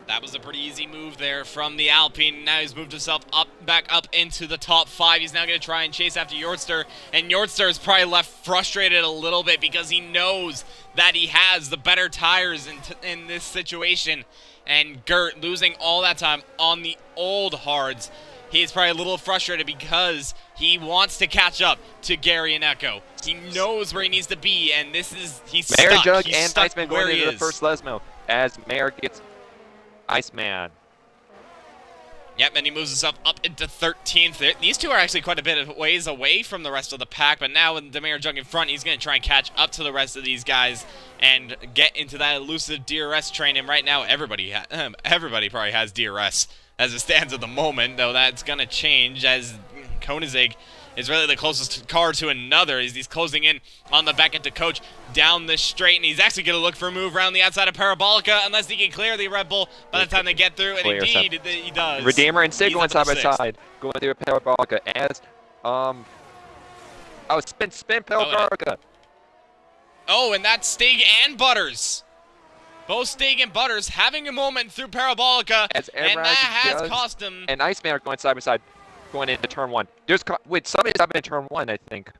That was a pretty easy move there from the Alpine. Now he's moved himself back up into the top 5. He's now going to try and chase after Yortster. And Yortster is probably left frustrated a little bit because he knows that he has the better tires in this situation. And Gert losing all that time on the old hards. He's probably a little frustrated because he wants to catch up to Gary and Echo. He knows where he needs to be, and he's Mayor stuck. Jug He's and stuck Iceman where going he into the is. first Lesmo as Mayor gets Iceman. Yep, and he moves himself up into 13th. These two are actually quite a bit of ways away from the rest of the pack, but now with the Mayor Jug in front, he's going to try and catch up to the rest of these guys and get into that elusive DRS train. And right now, everybody probably has DRS as it stands at the moment, though that's going to change as Koenigsegg is really the closest car to another as he's closing in on the back end to coach down the straight, and he's actually going to look for a move around the outside of Parabolica unless he can clear the Red Bull by the time they get through, and indeed he does. Redeemer and Sig going side by sixth. side, going through Parabolica as spin Parabolica. Oh, and that's Stig and Butters. Both Stig and Butters having a moment through Parabolica, As and that has cost him. And Iceman are going side by side, going into turn 1. Somebody's up in turn 1, I think.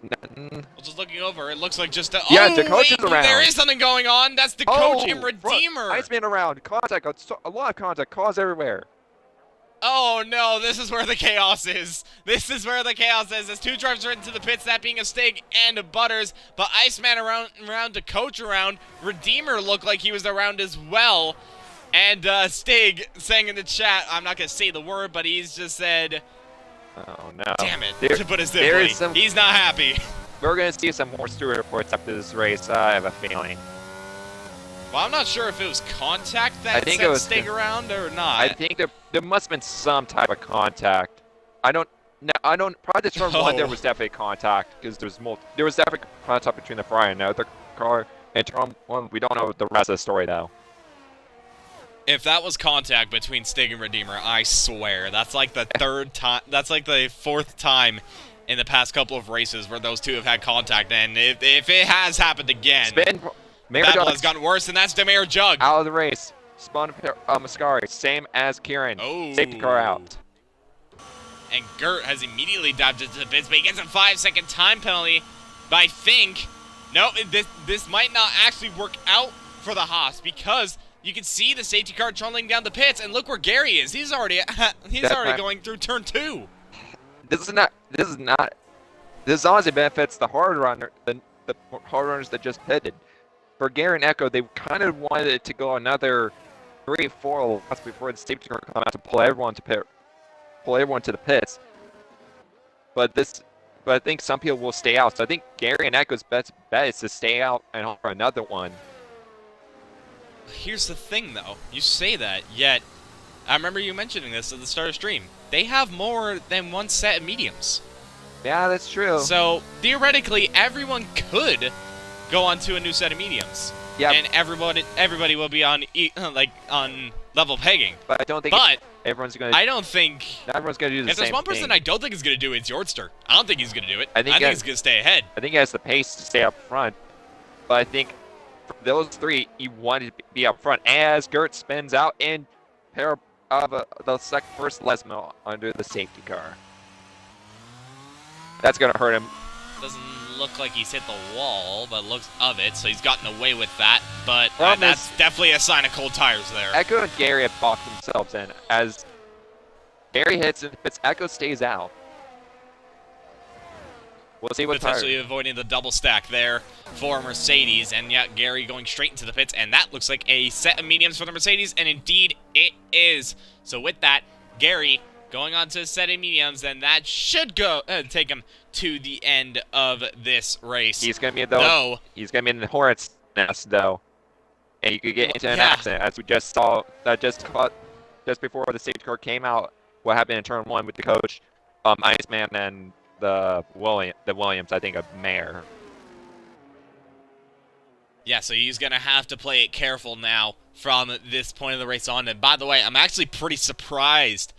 Well, just looking over, it looks like just a... Yeah, oh, the coach wait, is around. there is something going on. That's the coach and front. Redeemer. Iceman around, contact, a lot of contact, cars everywhere. Oh no, this is where the chaos is. This is where the chaos is. As two drivers are into the pits, that being a Stig and a Butters, but Iceman around to coach around. Redeemer looked like he was around as well. And Stig saying in the chat, I'm not going to say the word, but he's just said... Oh no. Damn it, to put it simply. He's not happy. We're going to see some more Stewart reports after this race, I have a feeling. Well, I'm not sure if it was contact I that think sent it was Stig around or not. I think there must have been some type of contact. I don't. No, I don't. Probably the turn one there was definitely contact because there was definitely contact between the Ferrari and the other car. And turn one, we don't know the rest of the story though. If that was contact between Stig and Redeemer, I swear that's like the third time. That's like the fourth time in the past couple of races where those two have had contact. And if it has happened again, that has gotten worse, and that's Demare Jug out of the race. Spawn Mascari, same as Kieran. Oh. Safety car out. And Gert has immediately dived into the pits, but he gets a 5-second time penalty. But I think, no, this might not actually work out for the Haas because you can see the safety car trundling down the pits, and look where Gary is. He's already going through turn 2. This honestly benefits the hard runner, the hard runners that just pitted. For Gary and Echo, they kind of wanted it to go another 3-4 laps before the safety car come out to pull everyone to the pits. But I think some people will stay out. So I think Gary and Echo's best bet is to stay out and hope for another one. Here's the thing, though. You say that, yet I remember you mentioning this at the start of stream. They have more than one set of mediums. Yeah, that's true. So theoretically, everyone could go on to a new set of mediums. Yeah. And everybody will be on on level pegging. But I don't think everyone's going to. I don't think not everyone's going to do the same thing. If there's one person I don't think is going to do it, it's Yordster. I don't think he's going to do it. I think he's going to stay ahead. I think he has the pace to stay up front. But I think for those three, he wanted to be up front as Gert spins out in pair of the first Lesmo under the safety car. That's going to hurt him. Doesn't look like he's hit the wall, but looks of it, so he's gotten away with that. But that's definitely a sign of cold tires there. Echo and Gary have boxed themselves in. As Gary hits and fits, Echo stays out. We'll see what potentially avoiding the double stack there for Mercedes, and yeah, Gary going straight into the pits, and that looks like a set of mediums for the Mercedes, and indeed it is. So with that, Gary going on to a set of mediums, then that should go take him to the end of this race. He's gonna be he's gonna be in the hornet's nest though, and you could get into an accident, as we just saw. Just before the safety car came out, what happened in turn 1 with the coach, Iceman, and the Williams, I think, of Mayer. Yeah, so he's going to have to play it careful now from this point of the race on. And by the way, I'm actually pretty surprised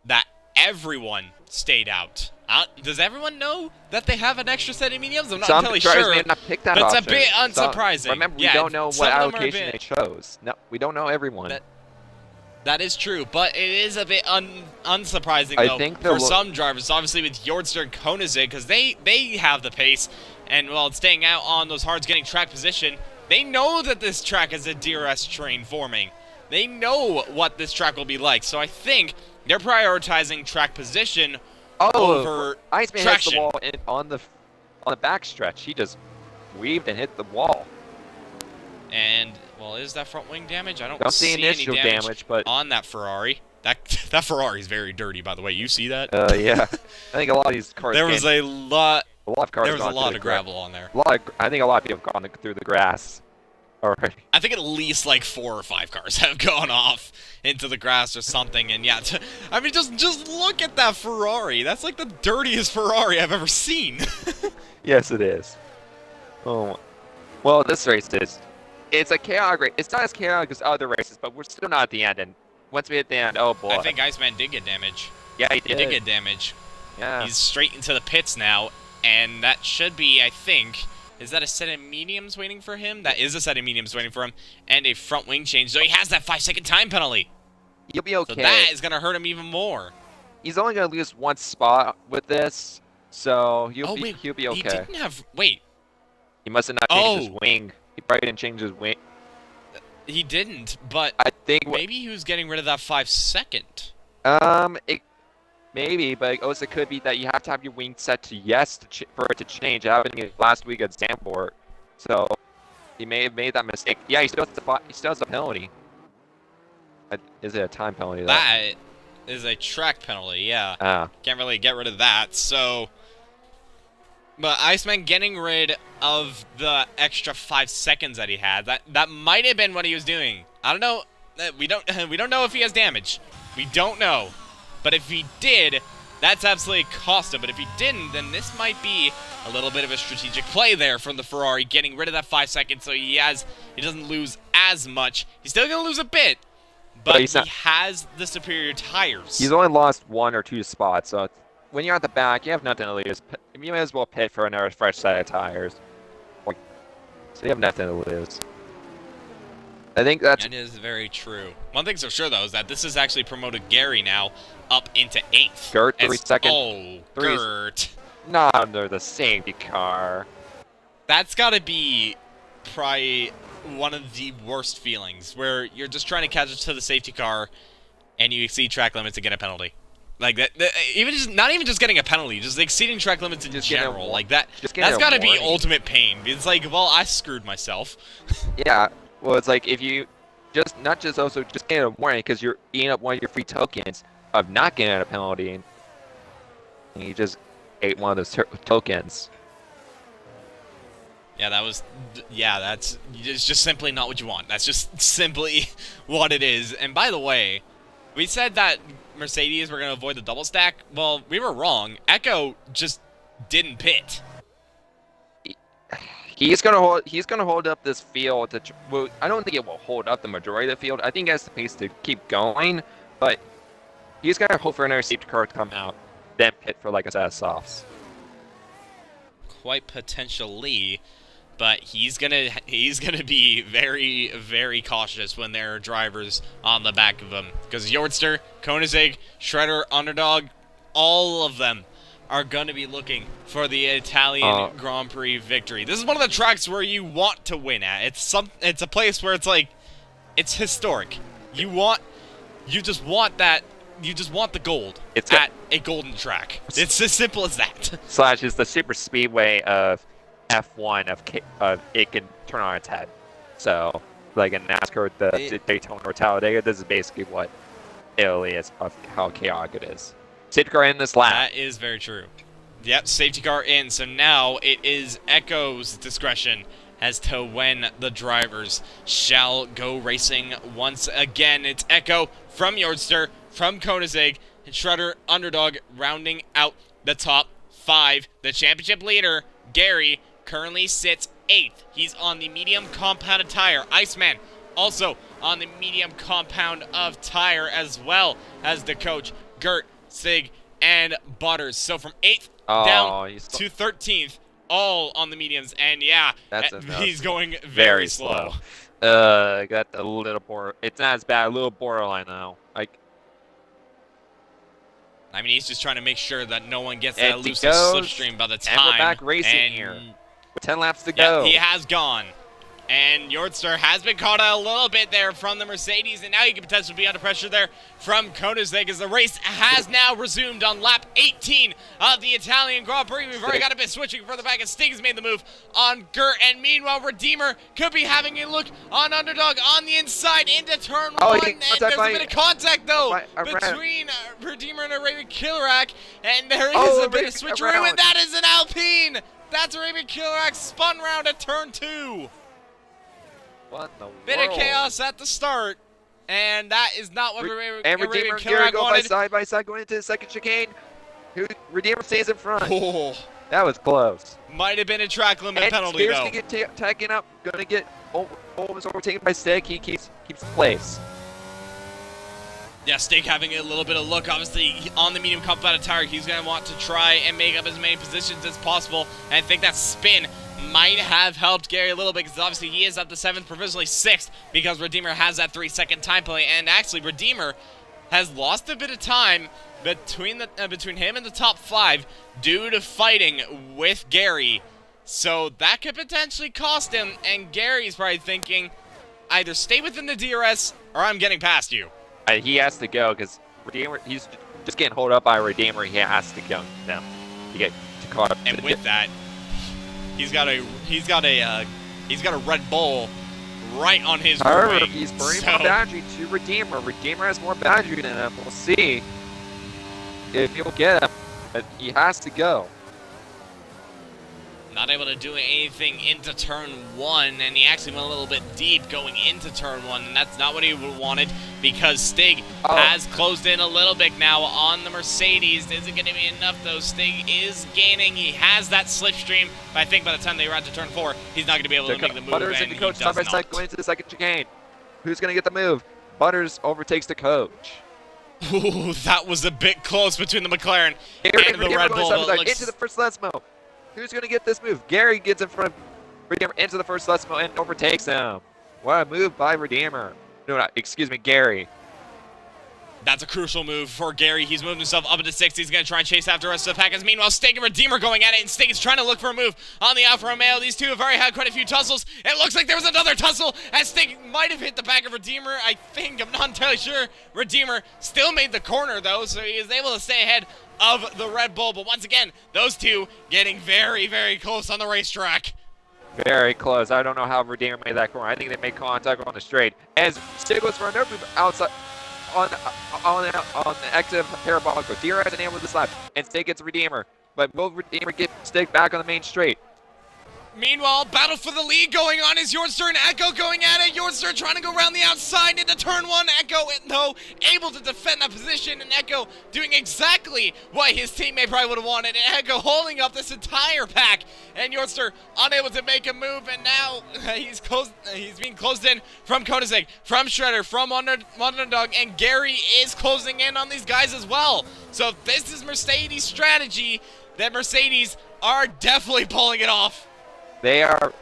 that everyone stayed out. Does everyone know that they have an extra set of mediums? I'm not entirely sure. May not pick that but it's option. a bit unsurprising. Remember, we don't know what allocation they chose. No, we don't know everyone. That is true, but it is a bit unsurprising, though, for some drivers, obviously with Yordster and Koenigsegg, because they have the pace, and while staying out on those hards, getting track position, they know that this track is a DRS train forming. They know what this track will be like, so I think they're prioritizing track position over Iceman traction. Hit the wall on the backstretch. He just weaved and hit the wall. And, well, is that front wing damage? I don't see initial any damage, but on that Ferrari. That Ferrari is very dirty, by the way. You see that? Yeah. I think a lot of these cars. There was a lot of cars. There was a lot of gravel on there. I think a lot of people have gone through the grass already. I think at least like 4 or 5 cars have gone off into the grass or something. And yeah, I mean, just look at that Ferrari. That's like the dirtiest Ferrari I've ever seen. Yes, it is. Oh, well, this race is. It's a chaotic race. It's not as chaotic as other races, but we're still not at the end. And once we hit the end, oh boy. I think Iceman did get damage. Yeah, he did. He did get damage. Yeah. He's straight into the pits now, and that should be, I think, is that a set of mediums waiting for him? That is a set of mediums waiting for him, and a front wing change. So he has that 5-second time penalty. He'll be okay. So that is going to hurt him even more. He's only going to lose 1 spot with this, so he'll be okay. He didn't have... Wait. He must have not changed his wing. He probably didn't change his wing. He didn't, but I think maybe he was getting rid of that 5-second. Maybe, but it also could be that you have to have your wing set to yes for it to change. It happened to me last week at Zandvoort, so he may have made that mistake. Yeah, he still has a penalty. Is it a time penalty? That is a track penalty. Yeah. Can't really get rid of that. So But Iceman getting rid of the extra 5 seconds that he had, that might have been what he was doing. I don't know. We don't know if he has damage. We don't know. But if he did, that's absolutely cost him. But if he didn't, then this might be a little bit of a strategic play there from the Ferrari, getting rid of that 5 seconds so he doesn't lose as much. He's still going to lose a bit, but he has the superior tires. He's only lost 1 or 2 spots, so when you're at the back, you have nothing to lose. You may as well pit for another fresh set of tires. So you have nothing to lose. I think that is very true. One thing's for sure, though, is that this has actually promoted Gary now up into 8th. Gert, 3 seconds. Oh, Gert. Not under the safety car. That's got to be probably one of the worst feelings, where you're just trying to catch up to the safety car, and you exceed track limits and get a penalty. Like that, not even just getting a penalty, just exceeding track limits in general, like that. That's got to be ultimate pain. It's like, well, I screwed myself. Yeah, well, it's like if you just getting a warning because you're eating up one of your free tokens of not getting a penalty, and you just ate one of those tokens. Yeah, that's just simply not what you want. That's just simply what it is. And by the way, we said that Mercedes were going to avoid the double stack. Well, we were wrong. Echo just didn't pit. He's gonna hold up this field. Well, I don't think it will hold up the majority of the field. I think he has the pace to keep going, but he's gonna hope for another safety car to come out, then pit for like a set of softs. Quite potentially, but he's gonna be very, very cautious when there are drivers on the back of him, because Yordster, Koenigsegg, Shredder, Underdog, all of them are gonna be looking for the Italian Grand Prix victory. This is one of the tracks where you want to win at. It's a place where it's like, it's historic. You just want the gold at a golden track. It's as simple as that. Slash is the super speedway of F1 of it can turn on its head. So, like in NASCAR, the Daytona or Talladega, this is basically what Italy is, of how chaotic it is. Safety car in this lap. That is very true. Yep, safety car in. So now it is Echo's discretion as to when the drivers shall go racing once again. It's Echo from Yordster, from Koenigsegg, and Shredder, Underdog, rounding out the top 5. The championship leader, Gary, currently sits 8th. He's on the medium compounded tire. Iceman also on the medium compound of tire, as well as the coach, Gert, Sig, and Butters. So from 8th down to 13th, all on the mediums. And yeah, he's going very slow. Got a little it's not as bad, a little borderline now. I mean, he's just trying to make sure that no one gets that elusive slipstream by the time. And we're back racing here. With 10 laps to go. He has gone. And Yordster has been caught out a little bit there from the Mercedes, and now you can potentially be under pressure there from Koenigsegg as the race has now resumed on lap 18 of the Italian Grand Prix. We've already got a bit switching further back, and Sting's made the move on Gert, and meanwhile, Redeemer could be having a look on Underdog on the inside into turn 1, and there's a bit of contact, though, between Redeemer and Arabian Killerak, and there is a bit of switcheroo, and that is an Alpine! That's Arabian Killerak spun round at turn 2. What the Bit world? of chaos at the start, and that is not what Redeemer here go by side going into the second chicane. Redeemer stays in front. Oh. That was close. Might have been a track limit penalty, though. Spears can get taken up, gonna get almost overtaken by Stig. He keeps place. Yeah, Stig having a little bit of look, obviously, on the medium compounded tire. He's going to want to try and make up as many positions as possible, and I think that spin might have helped Gary a little bit, because obviously he is at the 7th, provisionally 6th, because Redeemer has that 3-second time play, and actually Redeemer has lost a bit of time between him and the top 5 due to fighting with Gary, so that could potentially cost him, and Gary's probably thinking, either stay within the DRS, or I'm getting past you. He has to go, because Redeemer, he's just getting hold up by Redeemer. He has to go them to get caught up. And with that, he's got a Red Bull right on his However, wing. He's burning more battery to Redeemer. Redeemer has more battery than him. We'll see if he'll get him, but he has to go. Not able to do anything into turn 1, and he actually went a little bit deep going into turn 1, and that's not what he wanted because Stig has closed in a little bit now on the Mercedes. Is it going to be enough, though? Stig is gaining. He has that slipstream, but I think by the time they run to turn 4, he's not going to be able to make the move, Butters and the coach side by side going into the second chicane. Who's going to get the move? Butters overtakes the coach. Ooh, that was a bit close between the McLaren and the Red Bull. Into the first Lesmo. Who's going to get this move? Gary gets in front of Redeemer into the first Lesmo and overtakes him. What a move by Redeemer. No, excuse me, Gary. That's a crucial move for Gary. He's moved himself up into 6th. He's going to try and chase after the rest of the packers. Meanwhile, Stig and Redeemer going at it, and Stig is trying to look for a move on the Alfa Romeo. These two have already had quite a few tussles. It looks like there was another tussle, as Stig might have hit the back of Redeemer. I think, I'm not entirely sure. Redeemer still made the corner, though, so he is able to stay ahead of the Red Bull. But once again, those two getting very, very close on the racetrack. Very close. I don't know how Redeemer made that corner. I think they made contact on the straight. As Stig goes for another move outside on the exit of Parabolic. Deer has an aim with the slap, and Stig gets Redeemer. But will Redeemer get Stig back on the main straight? Meanwhile, battle for the lead going on is Yorster and Echo going at it. Yorster trying to go around the outside into turn 1. Echo, though, able to defend that position, and Echo doing exactly what his teammate probably would have wanted. And Echo holding up this entire pack, and Yorster unable to make a move, and now he's being closed in from Koenigsegg, from Shredder, from Underdog, and Gary is closing in on these guys as well. So this is Mercedes' strategy. That Mercedes are definitely pulling it off. They are.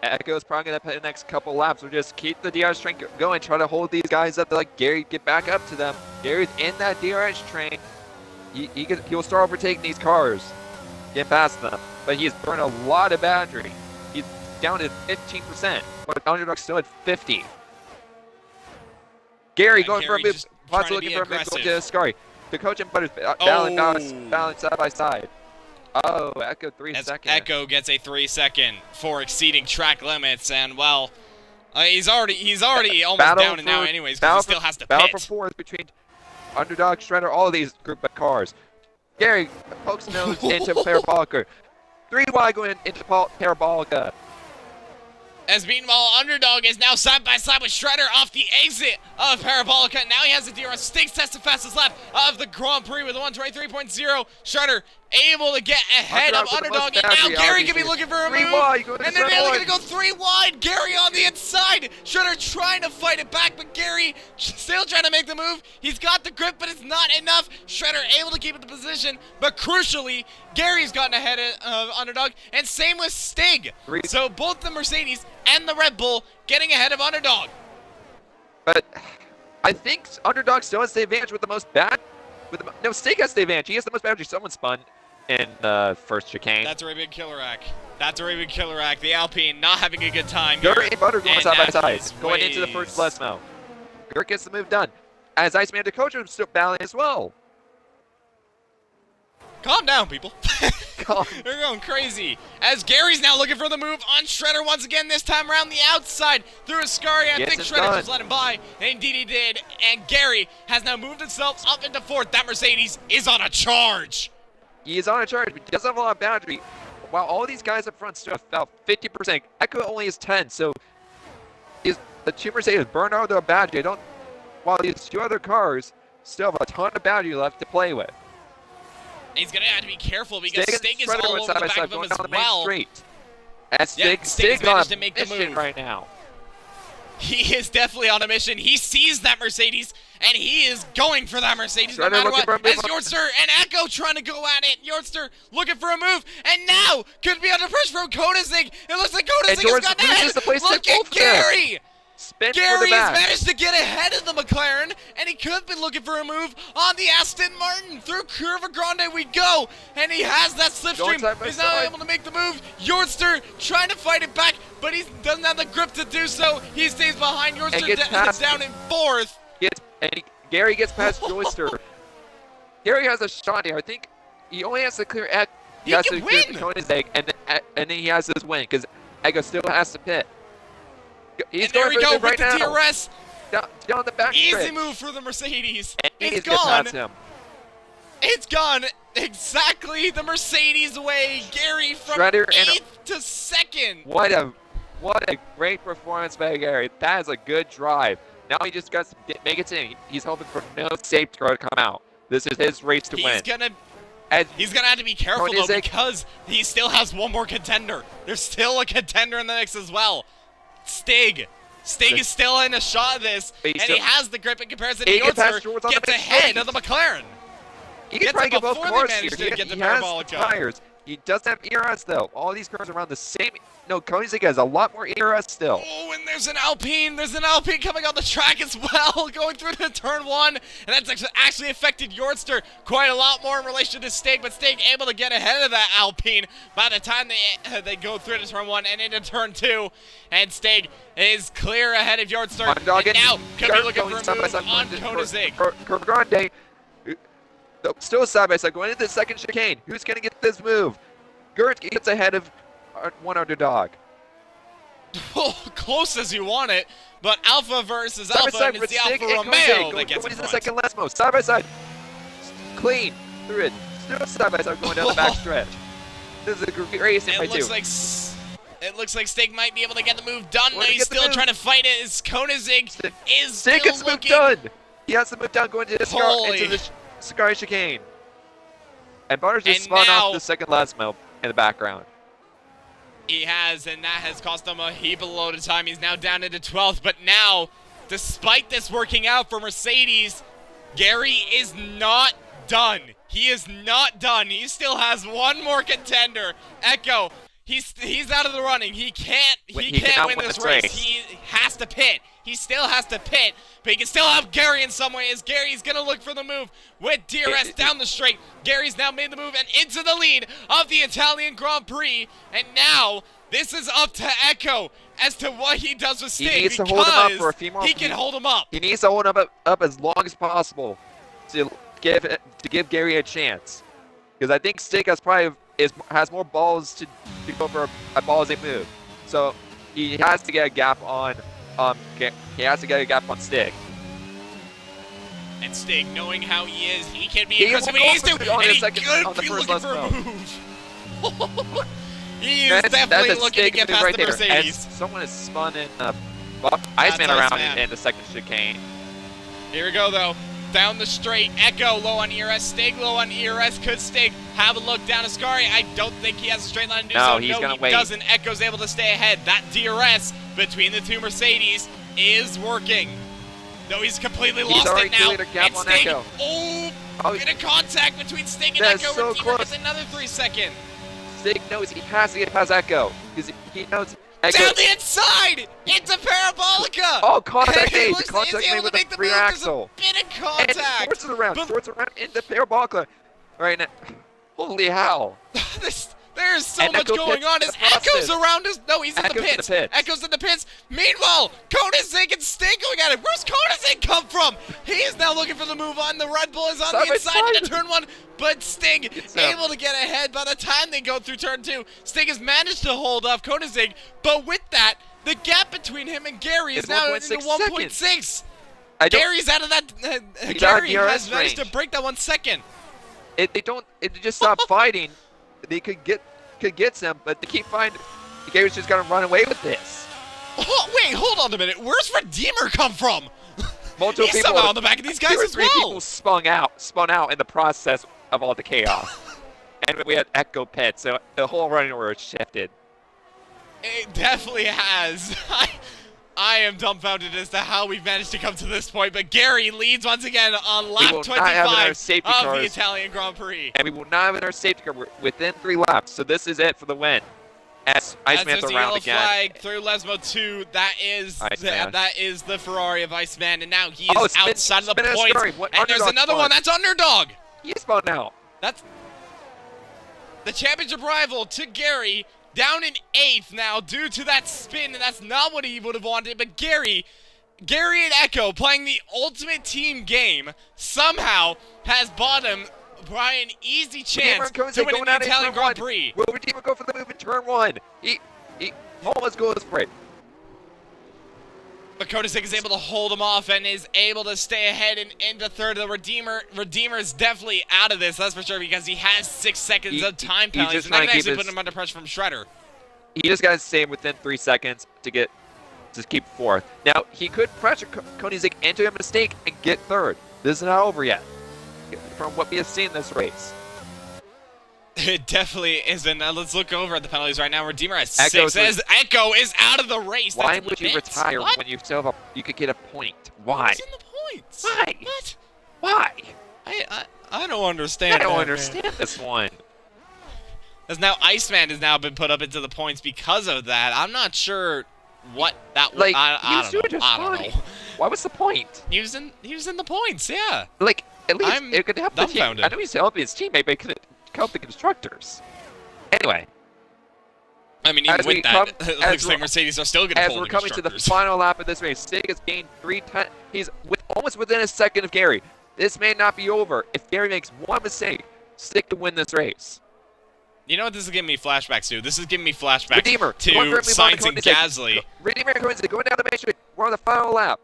Echo's probably going to put the next couple laps or just keep the DRS train going, try to hold these guys up. Like Gary, get back up to them. Gary's in that DRS train. He'll start overtaking these cars, get past them. But he's burned a lot of battery. He's down to 15%, but Underdog's still at 50. Gary going for a move. Possibly looking for a move going to Scary. The coach and Butters balance side by side. Oh, Echo 3 seconds. Echo gets a 3-second for exceeding track limits, and well, he's already almost down and now anyways, because he still has to pit. Battle for 4th between Underdog, Shredder, all of these group of cars. Gary pokes nose into Parabolica. 3 wide going into Parabolica. As meanwhile, Underdog is now side by side with Shredder off the exit of Parabolica. Now he has the DRS. Stig sets the fastest lap of the Grand Prix with a 123.0. Shredder able to get ahead of Underdog. And now Gary can be looking for a move. And they're going to go 3 wide. Gary on the inside. Shredder trying to fight it back, but Gary still trying to make the move. He's got the grip, but it's not enough. Shredder able to keep the position, but crucially, Gary's gotten ahead of Underdog, and same with Stig. So both the Mercedes and the Red Bull getting ahead of Underdog. But I think Underdog still has the advantage with the most bad. No, Stig has the advantage. He has the most battery. Someone spun in the first chicane. That's a very big killer rack. The Alpine not having a good time here. Gert and Butter going side by side, going into the first Lesmo. Gert gets the move done. As Iceman and Coach are still battling as well. Calm down, people. They're going crazy. As Gary's now looking for the move on Shredder once again, this time around the outside through Ascari. I think Shredder just let him by. And indeed he did. And Gary has now moved himself up into 4th. That Mercedes is on a charge. He is on a charge, but he doesn't have a lot of battery. While all these guys up front still have about 50%, Echo only has 10, so the 2 Mercedes burned out their battery. While these 2 other cars still have a ton of battery left to play with. He's going to have to be careful because Stig is all over the back of him as well. As Stig managed to make the move right now. He is definitely on a mission. He sees that Mercedes, and he is going for that Mercedes no matter what. As Yorster and Echo trying to go at it. Yorster looking for a move, and now could be under pressure from Koenigsegg. It looks like Koenigsegg has gotten ahead. Look at Gary! Gary has managed to get ahead of the McLaren, and he could have been looking for a move on the Aston Martin. Through Curva Grande we go, and he has that slipstream. He's now able to make the move. Yorster trying to fight it back, but he doesn't have the grip to do so. He stays behind. Yorster down in 4th. Gary gets past Yorster. Gary has a shot here. I think he only has to clear Egg. He has to clear Koenigsegg, and then he has his win, because Eggo still has to pit. And there we go with the DRS. Down the back Easy move for the Mercedes. And it's gone. It's gone. exactly the Mercedes way. Gary from Shredder and 8th to 2nd. What a great performance by Gary. That is a good drive. Now he just got to make it in. He's hoping for no safety car to come out. This is his race to win. He's gonna have to be careful though, Koenigsegg, because he still has one more contender. There's still a contender in the mix as well. Stig is still in a shot of this, and he has the grip in comparison to Yortzer. Gets ahead of the McLaren. He can probably get both cars here. To get the he has parabolic tires. He does have ERS though. All these cars are around the same. No, Koenigsegg has a lot more ERS still. Oh, and there's an Alpine. There's an Alpine coming on the track as well, going through to turn 1. And that's actually affected Yortzer quite a lot more in relation to Stig. But Stig able to get ahead of that Alpine by the time they go through to turn 1 and into turn 2. And Stig is clear ahead of Yortzer. And now could be looking for a move on Koenigsegg. Grande. Still side by side, going into the second chicane. Who's going to get this move? Gert gets ahead of one underdog. Oh, close as you want it, but Alpha versus Alpha, and it's the Alfa Romeo that gets in front. The second last move, side by side. Clean through it. Still side by side going down the back stretch. This is a great race in my two. It looks like Stig might be able to get the move done. No, he's still trying to fight it. As Koenigsegg is Stig gets the move done. He has the move done going into the Sky chicane. And Butters just spun off the second last mile in the background. He has, and that has cost him a heap of load of time. He's now down into 12th, but now, despite this working out for Mercedes, Gary is not done. He is not done. He still has one more contender. Echo, he's out of the running. He can't win this race. He has to pit. He still has to pit, but he can still have Gary in some way, as Gary's going to look for the move with DRS down the straight. Gary's now made the move and into the lead of the Italian Grand Prix, and now this is up to Echo as to what he does with Stig. He needs to hold him up for a few more. He can hold him up. He needs to hold him up as long as possible to give Gary a chance, because I think Stig has more balls to go for a ballsy move, so he has to get a gap on. He has to get a gap on Stig. And Stig, knowing how he is, he can be aggressive when he needs to, and he could be looking for a move. He is definitely looking to get past the Mercedes. Someone has spun in Iceman around in the second chicane. Here we go, though. Down the straight, Echo low on ERS, Stig low on ERS. Could Stig have a look down Ascari? I don't think he has a straight line to do so. He's gonna he wait. Doesn't. Echo's able to stay ahead. That DRS between the two Mercedes is working. No, he's completely lost it now. And Stig, bit of contact between Stig and Echo. So close. Gets another 3 seconds. Stig knows he has to get past Echo, because he knows Echo. Down the inside! Into Parabolica! Oh, contact made! Contact made with the rear axle. There's a bit of contact! And shorts around into Parabolica. Right now. Holy hell. There's so much going on. As Echo's around us. No, he's in the pits. Echo's in the pits. Meanwhile, Koenigsegg and Stig going at it. Where's Koenigsegg come from? He is now looking for the move on. The Red Bull is on the inside into turn 1. But Stig able to get ahead by the time they go through turn 2. Stig has managed to hold off Koenigsegg. But with that, the gap between him and Gary is now into 1.6. Gary's out of that. Gary has managed to break that 1 second. If they just stop fighting, they could get some, but they keep fighting. Gary's just gonna run away with this. Oh, wait, hold on a minute. Where's Redeemer come from? Multiple He's people somehow on the back of these guys as well. 3 people spun out in the process of all the chaos. And we had Echo Pit, so the whole running order shifted. It definitely has. I am dumbfounded as to how we've managed to come to this point, but Gary leads once again on lap 25 of the Italian Grand Prix. And we will not have our safety car. We're within 3 laps, so this is it for the win. As Iceman's around again. Flag through Lesmo 2. That is the Ferrari of Iceman, and now he is outside of the points. And there's another one. That's Underdog. He spun out. That's the championship rival to Gary. Down in 8th now due to that spin, and that's not what he would have wanted. But Gary and Echo playing the ultimate team game somehow has bought him probably an easy chance to win the Italian Grand Prix. Will Redeemer go for the move in turn 1? He almost goes for it. But Koenigsegg is able to hold him off and is able to stay ahead and into third. The Redeemer is definitely out of this, that's for sure, because he has 6 seconds of time penalties, and that can actually put him under pressure from Shredder. He just got to stay within 3 seconds to keep fourth. Now, he could pressure Koenigsegg into a mistake and get third. This is not over yet, from what we have seen in this race. It definitely isn't. Let's look over at the penalties right now. Redeemer has 6. Echo is out of the race. Why would you retire when you still have you could get a point? Why? Who's in the points? Why? What? Why? I don't understand. I don't understand this one. As now Iceman has now been put up into the points because of that. I'm not sure what that was. Like, I don't know. Why was the point? He was in the points, yeah. Like, at least it could help the team. I know he's helping his teammate, but it could help the constructors. Anyway. I mean, even with that, it looks like Mercedes are still going to pull the As we're coming to the final lap of this race, Stig has gained 3 times. He's almost within a second of Gary. This may not be over. If Gary makes one mistake, Stig can win this race. You know what this is giving me flashbacks to? This is giving me flashbacks Redeemer, to Sainz and Gasly. Redeemer and Koenigsegg going down the main straight. We're on the final lap.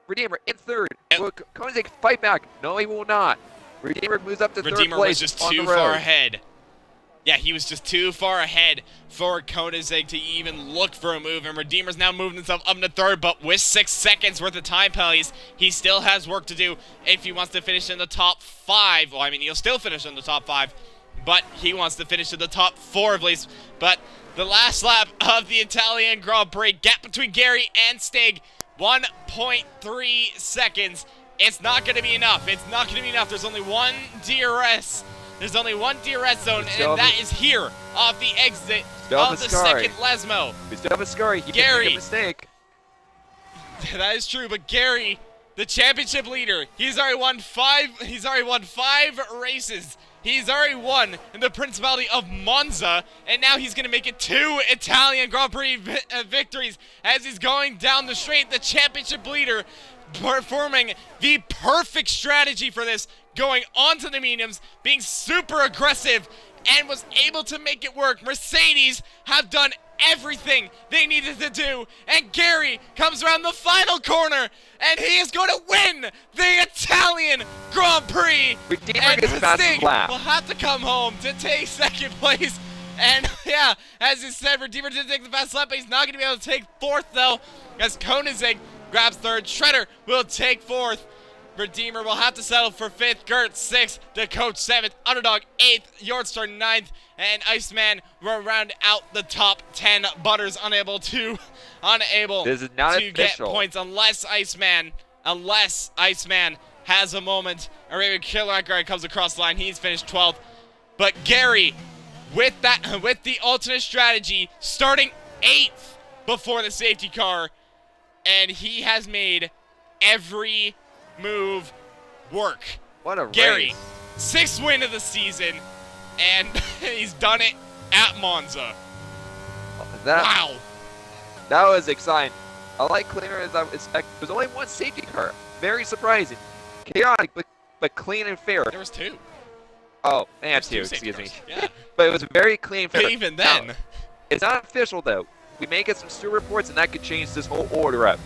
Redeemer in third. Will Koenigsegg fight back? No, he will not. Redeemer moves up to third place. Redeemer was just too far ahead. Yeah, he was just too far ahead for Koenigsegg to even look for a move, and Redeemer's now moving himself up to third, but with 6 seconds worth of time penalties, he still has work to do if he wants to finish in the top 5. Well, I mean, he'll still finish in the top 5, but he wants to finish in the top 4 at least. But the last lap of the Italian Grand Prix, gap between Gary and Stig, 1.3 seconds. It's not going to be enough. It's not going to be enough. There's only one DRS. There's only one DRS zone, and that is here off the exit of the second Lesmo. We still have a Scurry. He Gary, didn't make a mistake. That is true, but Gary, the championship leader, he's already won 5 races. He's already won in the Principality of Monza, and now he's going to make it 2 Italian Grand Prix victories as he's going down the straight. The championship leader performing the perfect strategy for this, going onto the mediums, being super aggressive, and was able to make it work. Mercedes have done everything they needed to do, and Gary comes around the final corner, and he is going to win the Italian Grand Prix. And Stig will have to come home to take second place. And yeah, as you said, Redeemer did take the fast lap, but he's not going to be able to take 4th though, as Koenigsegg grabs 3rd. Shredder will take 4th. Redeemer will have to settle for 5th. Gert 6th. The coach 7th. Underdog 8th. Yordstar 9th. And Iceman will round out the top 10. Butters unable to get points unless Iceman has a moment. Arabian Killer Guard comes across the line. He's finished 12th. But Gary, with the alternate strategy, starting 8th before the safety car, and he has made every move work. What a Gary, race. 6th win of the season, and he's done it at Monza. Wow. That was exciting. A lot cleaner as I expected. There's only one safety car. Very surprising. Chaotic, but clean and fair. There was 2. Oh, they had 2, excuse me. Yeah. But it was very clean and fair. But even then. Now, it's not official, though. We may get some stew reports, and that could change this whole order up.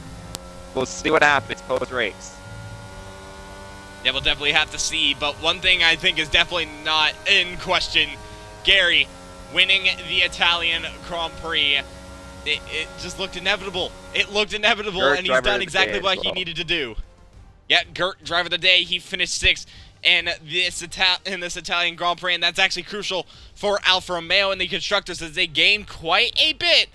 We'll see what happens post-race. Yeah, we'll definitely have to see, but one thing I think is definitely not in question, Gary winning the Italian Grand Prix. It just looked inevitable. It looked inevitable, and he's done exactly what he needed to do. Yeah, Gert, driver of the day, he finished 6th in this Italian Grand Prix, and that's actually crucial for Alfa Romeo and the constructors as they gained quite a bit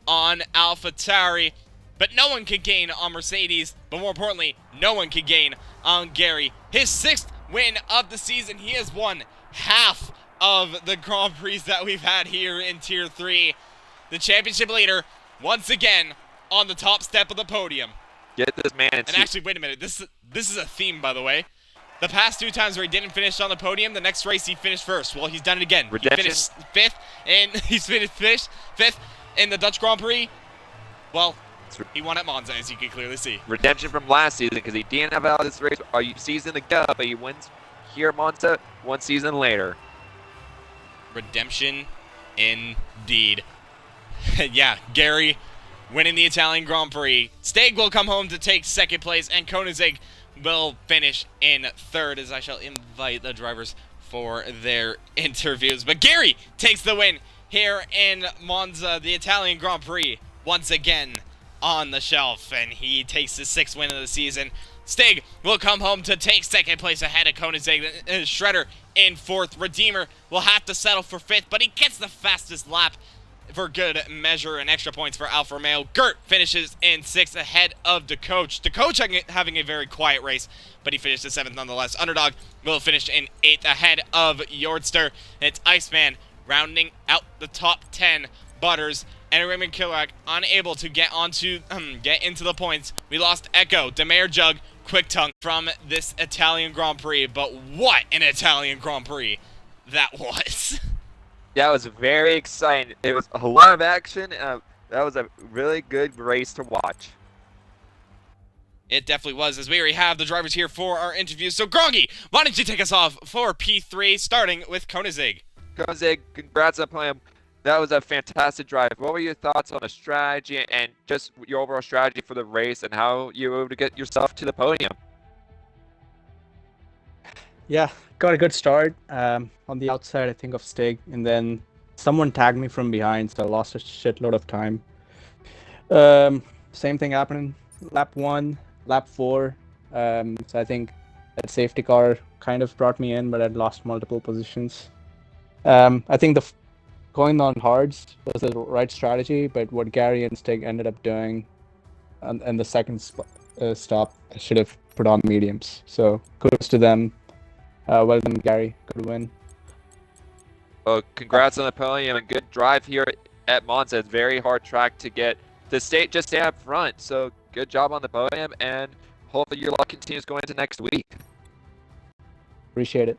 on AlphaTauri. But no one can gain on Mercedes, but more importantly, no one can gain on Gary. His 6th win of the season. He has won half of the Grand Prix that we've had here in Tier 3. The championship leader, once again, on the top step of the podium. Get this man. And actually, wait a minute. This is a theme, by the way. The past 2 times where he didn't finish on the podium, the next race he finished 1st. Well, he's done it again. Redemption. He finished 5th, and he's finished 5th in the Dutch Grand Prix. Well, he won at Monza, as you can clearly see. Redemption from last season, because he didn't have out this race a season ago, but he wins here at Monza 1 season later. Redemption, indeed. Yeah, Gary winning the Italian Grand Prix. Steg will come home to take second place, and Koenigsegg will finish in third, as I shall invite the drivers for their interviews. But Gary takes the win here in Monza, the Italian Grand Prix, once again on the shelf, and he takes his 6th win of the season. Stig will come home to take second place ahead of Koenigsegg. Shredder in 4th. Redeemer will have to settle for 5th, but he gets the fastest lap for good measure and extra points for Alfa Romeo. Gert finishes in 6th ahead of DeCoach. DeCoach having a very quiet race, but he finished in 7th nonetheless. Underdog will finish in 8th ahead of Yordster. It's Iceman rounding out the top 10. Butters and Raymond Kilrack unable to get into the points. We lost Echo, Demare Jug, Quick Tongue from this Italian Grand Prix, but what an Italian Grand Prix that was. Yeah, it was very exciting. It was a lot of action. That was a really good race to watch. It definitely was, as we already have the drivers here for our interviews. So, Groggy, why don't you take us off for P3, starting with Koenigsegg. Koenigsegg, congrats on playing. That was a fantastic drive. What were your thoughts on the strategy and just your overall strategy for the race and how you were able to get yourself to the podium? Yeah, got a good start on the outside, I think, of Stig, and then someone tagged me from behind, so I lost a shitload of time. Same thing happened lap 1, lap 4. So I think that safety car kind of brought me in, but I'd lost multiple positions. I think going on hards was the right strategy, but what Gary and Stig ended up doing in the second stop, I should have put on mediums. So kudos to them. Well done, Gary. Good win. Well, congrats on the podium and good drive here at Monza. It's a very hard track to get to stay up front. So good job on the podium, and hopefully your luck continues going into next week. Appreciate it.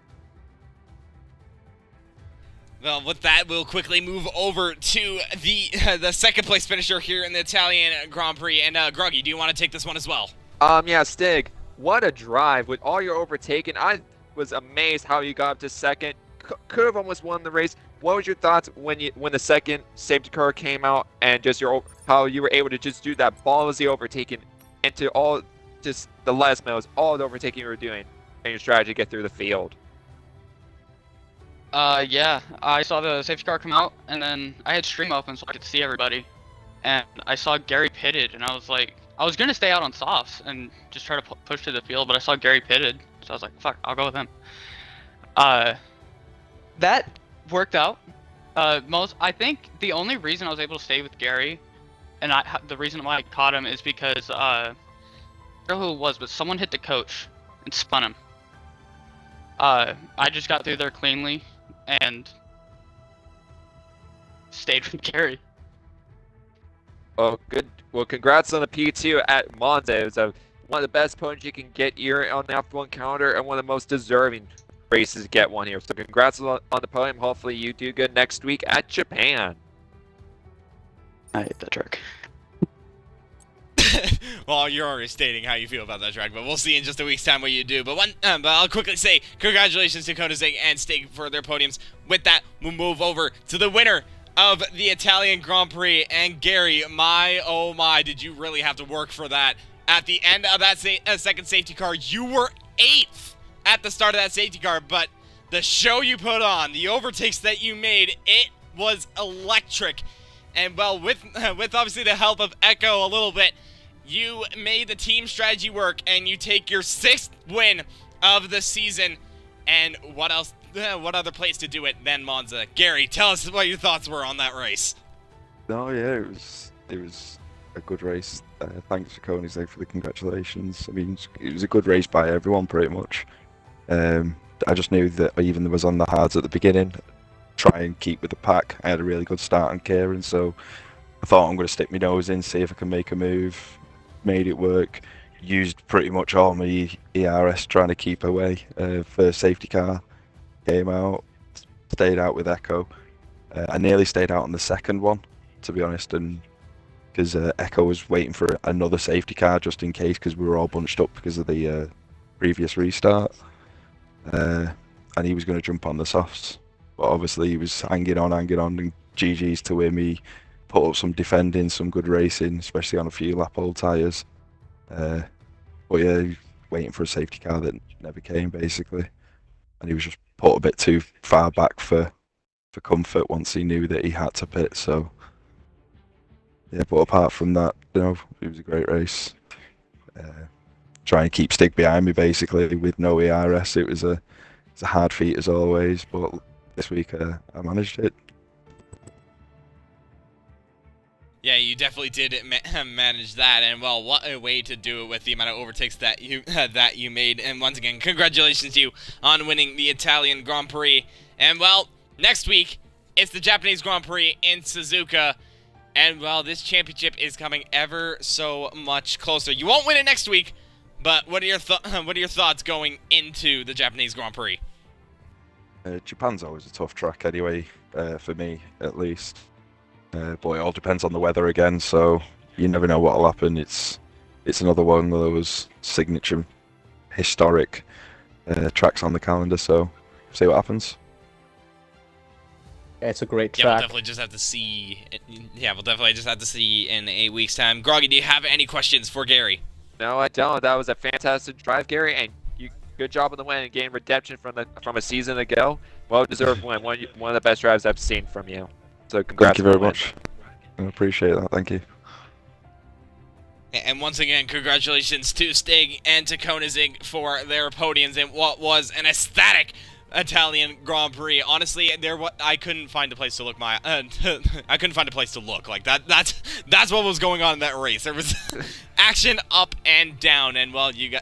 Well, with that, we'll quickly move over to the second place finisher here in the Italian Grand Prix. And Groggy, do you want to take this one as well? Yeah, Stig, what a drive with all your overtaking. I was amazed how you got up to second. Could have almost won the race. What was your thoughts when the second safety car came out, and just how you were able to just do that ballsy overtaking into all just the last knows all the overtaking you were doing and your strategy to get through the field? Yeah, I saw the safety car come out, and then I had stream open so I could see everybody. And I saw Gary pitted, and I was like, I was gonna stay out on softs and just try to push to the field, but I saw Gary pitted, so I was like, fuck, I'll go with him. That worked out. I think the only reason I was able to stay with Gary, and the reason why I caught him is because, I don't know who it was, but someone hit the coach and spun him. I just got through there cleanly and stayed with Gary. Oh, good. Well, congrats on the P2 at Monza. It was one of the best points you can get here on the F1 calendar, and one of the most deserving races to get one here. So congrats on the podium. Hopefully you do good next week at Japan. I hate that track. Well, you're already stating how you feel about that track, but we'll see in just a week's time what you do. But I'll quickly say congratulations to Koenigsegg and Stig for their podiums. With that, we'll move over to the winner of the Italian Grand Prix. And Gary, oh my, did you really have to work for that? At the end of that second safety car, you were 8th at the start of that safety car, but the show you put on, the overtakes that you made, it was electric. And well, with obviously the help of Echo a little bit, you made the team strategy work, and you take your 6th win of the season. And what else? What other place to do it than Monza? Gary, tell us what your thoughts were on that race. No, yeah, it was a good race. Thanks for Koenigsegg for the congratulations. I mean, it was a good race by everyone, pretty much. I just knew that even there was on the hards at the beginning, try and keep with the pack. I had a really good start on Kieran, so I thought I'm going to stick my nose in, see if I can make a move. Made it work. Used pretty much all my ERS trying to keep away. First safety car came out, stayed out with Echo. I nearly stayed out on the second one, to be honest, and because Echo was waiting for another safety car just in case, because we were all bunched up because of the previous restart, and he was going to jump on the softs, but obviously he was hanging on, and GG's to him. He put up some defending, some good racing, especially on a few lap old tyres. But yeah, he was waiting for a safety car that never came basically, and he was just put a bit too far back for comfort once he knew that he had to pit. So yeah, but apart from that, you know, it was a great race. Trying to keep Stig behind me basically with no ERS. It's a hard feat as always, but this week I managed it. Yeah, you definitely did manage that, and well, what a way to do it with the amount of overtakes that you that you made. And once again, congratulations to you on winning the Italian Grand Prix. And well, next week it's the Japanese Grand Prix in Suzuka, and well, this championship is coming ever so much closer. You won't win it next week, but what are your thoughts going into the Japanese Grand Prix? Japan's always a tough track anyway, for me at least. But it all depends on the weather again, so you never know what'll happen. It's another one of those signature, historic tracks on the calendar. So see what happens. Yeah, it's a great Yeah, we'll track. definitely just have to see. Yeah, we'll definitely just have to see in a week's time. Groggy, do you have any questions for Gary? No, I don't. That was a fantastic drive, Gary, and good job on the win and getting redemption from a season ago. Well deserved win. One of the best drives I've seen from you. So congrats. Thank you very much. I appreciate that. Thank you. And once again, congratulations to Stig and to Koenigsegg for their podiums in what was an ecstatic Italian Grand Prix. Honestly, I couldn't find a place to look. I couldn't find a place to look like that. That's what was going on in that race. There was action up and down, and well, you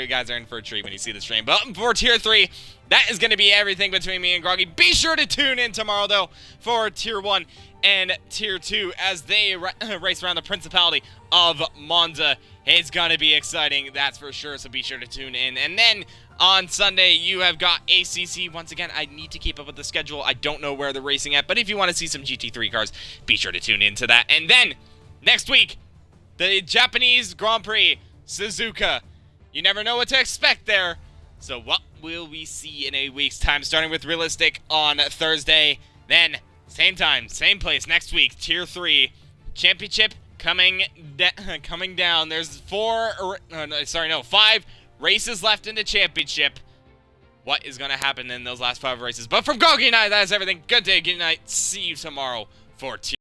guys are in for a treat when you see the stream. But for Tier 3, that is going to be everything between me and Groggy. Be sure to tune in tomorrow, though, for Tier 1 and Tier 2 as they race around the Principality of Monza. It's going to be exciting, that's for sure, so be sure to tune in. And then on Sunday, you have got ACC. Once again, I need to keep up with the schedule. I don't know where they're racing at, but if you want to see some GT3 cars, be sure to tune into that. And then, next week, the Japanese Grand Prix, Suzuka. You never know what to expect there. So what will we see in a week's time, starting with Realistic on Thursday. Then, same time, same place, next week, Tier 3, Championship coming down. There's 5 races left in the championship. What is going to happen in those last 5 races? But from Gogi and I, that is everything. Good day, good night. See you tomorrow for Tier